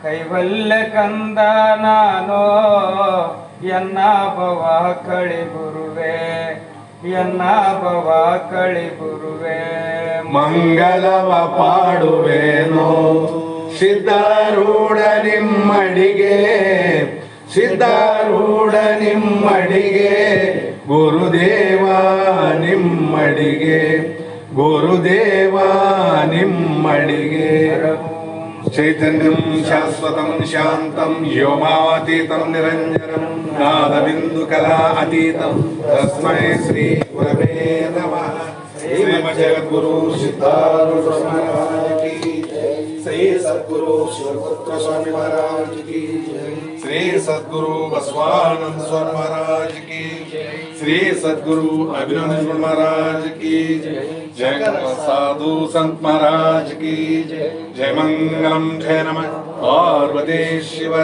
ಕೈವಲ್ಯ ಕಂದ ನಾನು ಎನ್ನ ಭವ ಕಳಿ ಗುರುವೇ ಎನ್ನ ಭವ ಕಳಿ ಗುರುವೇ. ಮಂಗಲವ ಪಾಡುವೇನು ಸಿದ್ಧಾರೂಢ ನಿಮ್ಮಡಿಗೆ ಸಿದ್ಧಾರೂಢ ನಿಮ್ಮಡಿಗೆ ಗುರುದೇವ ನಿಮ್ಮಡಿಗೆ ಗುರುದೇವ ನಿಮ್ಮಡಿಗೆ. ಚೈತನ್ಯಂ ಶಾಶ್ವತಂ ಶಾಂತಂ ವ್ಯೋಮಾತೀತಂ ನಿರಂಜನಂ ನಾದಬಿಂದು ಕಲಾ ಅತೀತಂ ತಸ್ಮೈ ಶ್ರೀ ಗುರವೇ ನಮಃ. ಶ್ರೀಮಜ್ಜಗದ್ಗುರು ಸಿದ್ಧಾರೂಢ ಮಹಾರಾಜ ಕಿ ಜೈ. ಶ್ರೀ ಸದ್ಗುರು ಶಿವಪುತ್ರ ಸ್ವಾಮಿ ಮಹಾರಾಜ ಕಿ ಜೈ. ಶ್ರೀ ಸದ್ಗುರು ಬಸವಾನಂದ ಸ್ವಾಮಿ ಮಹಾರಾಜ ಕಿ ಜೈ. ಶ್ರೀ ಸದ್ಗುರು ಅಭಿನಂದ ಮಹಾರಾಜ ಕಿ ಜೈ. जय साधु संत महाराज की जय. जय मंगलम जय नमः पार्वती शिव.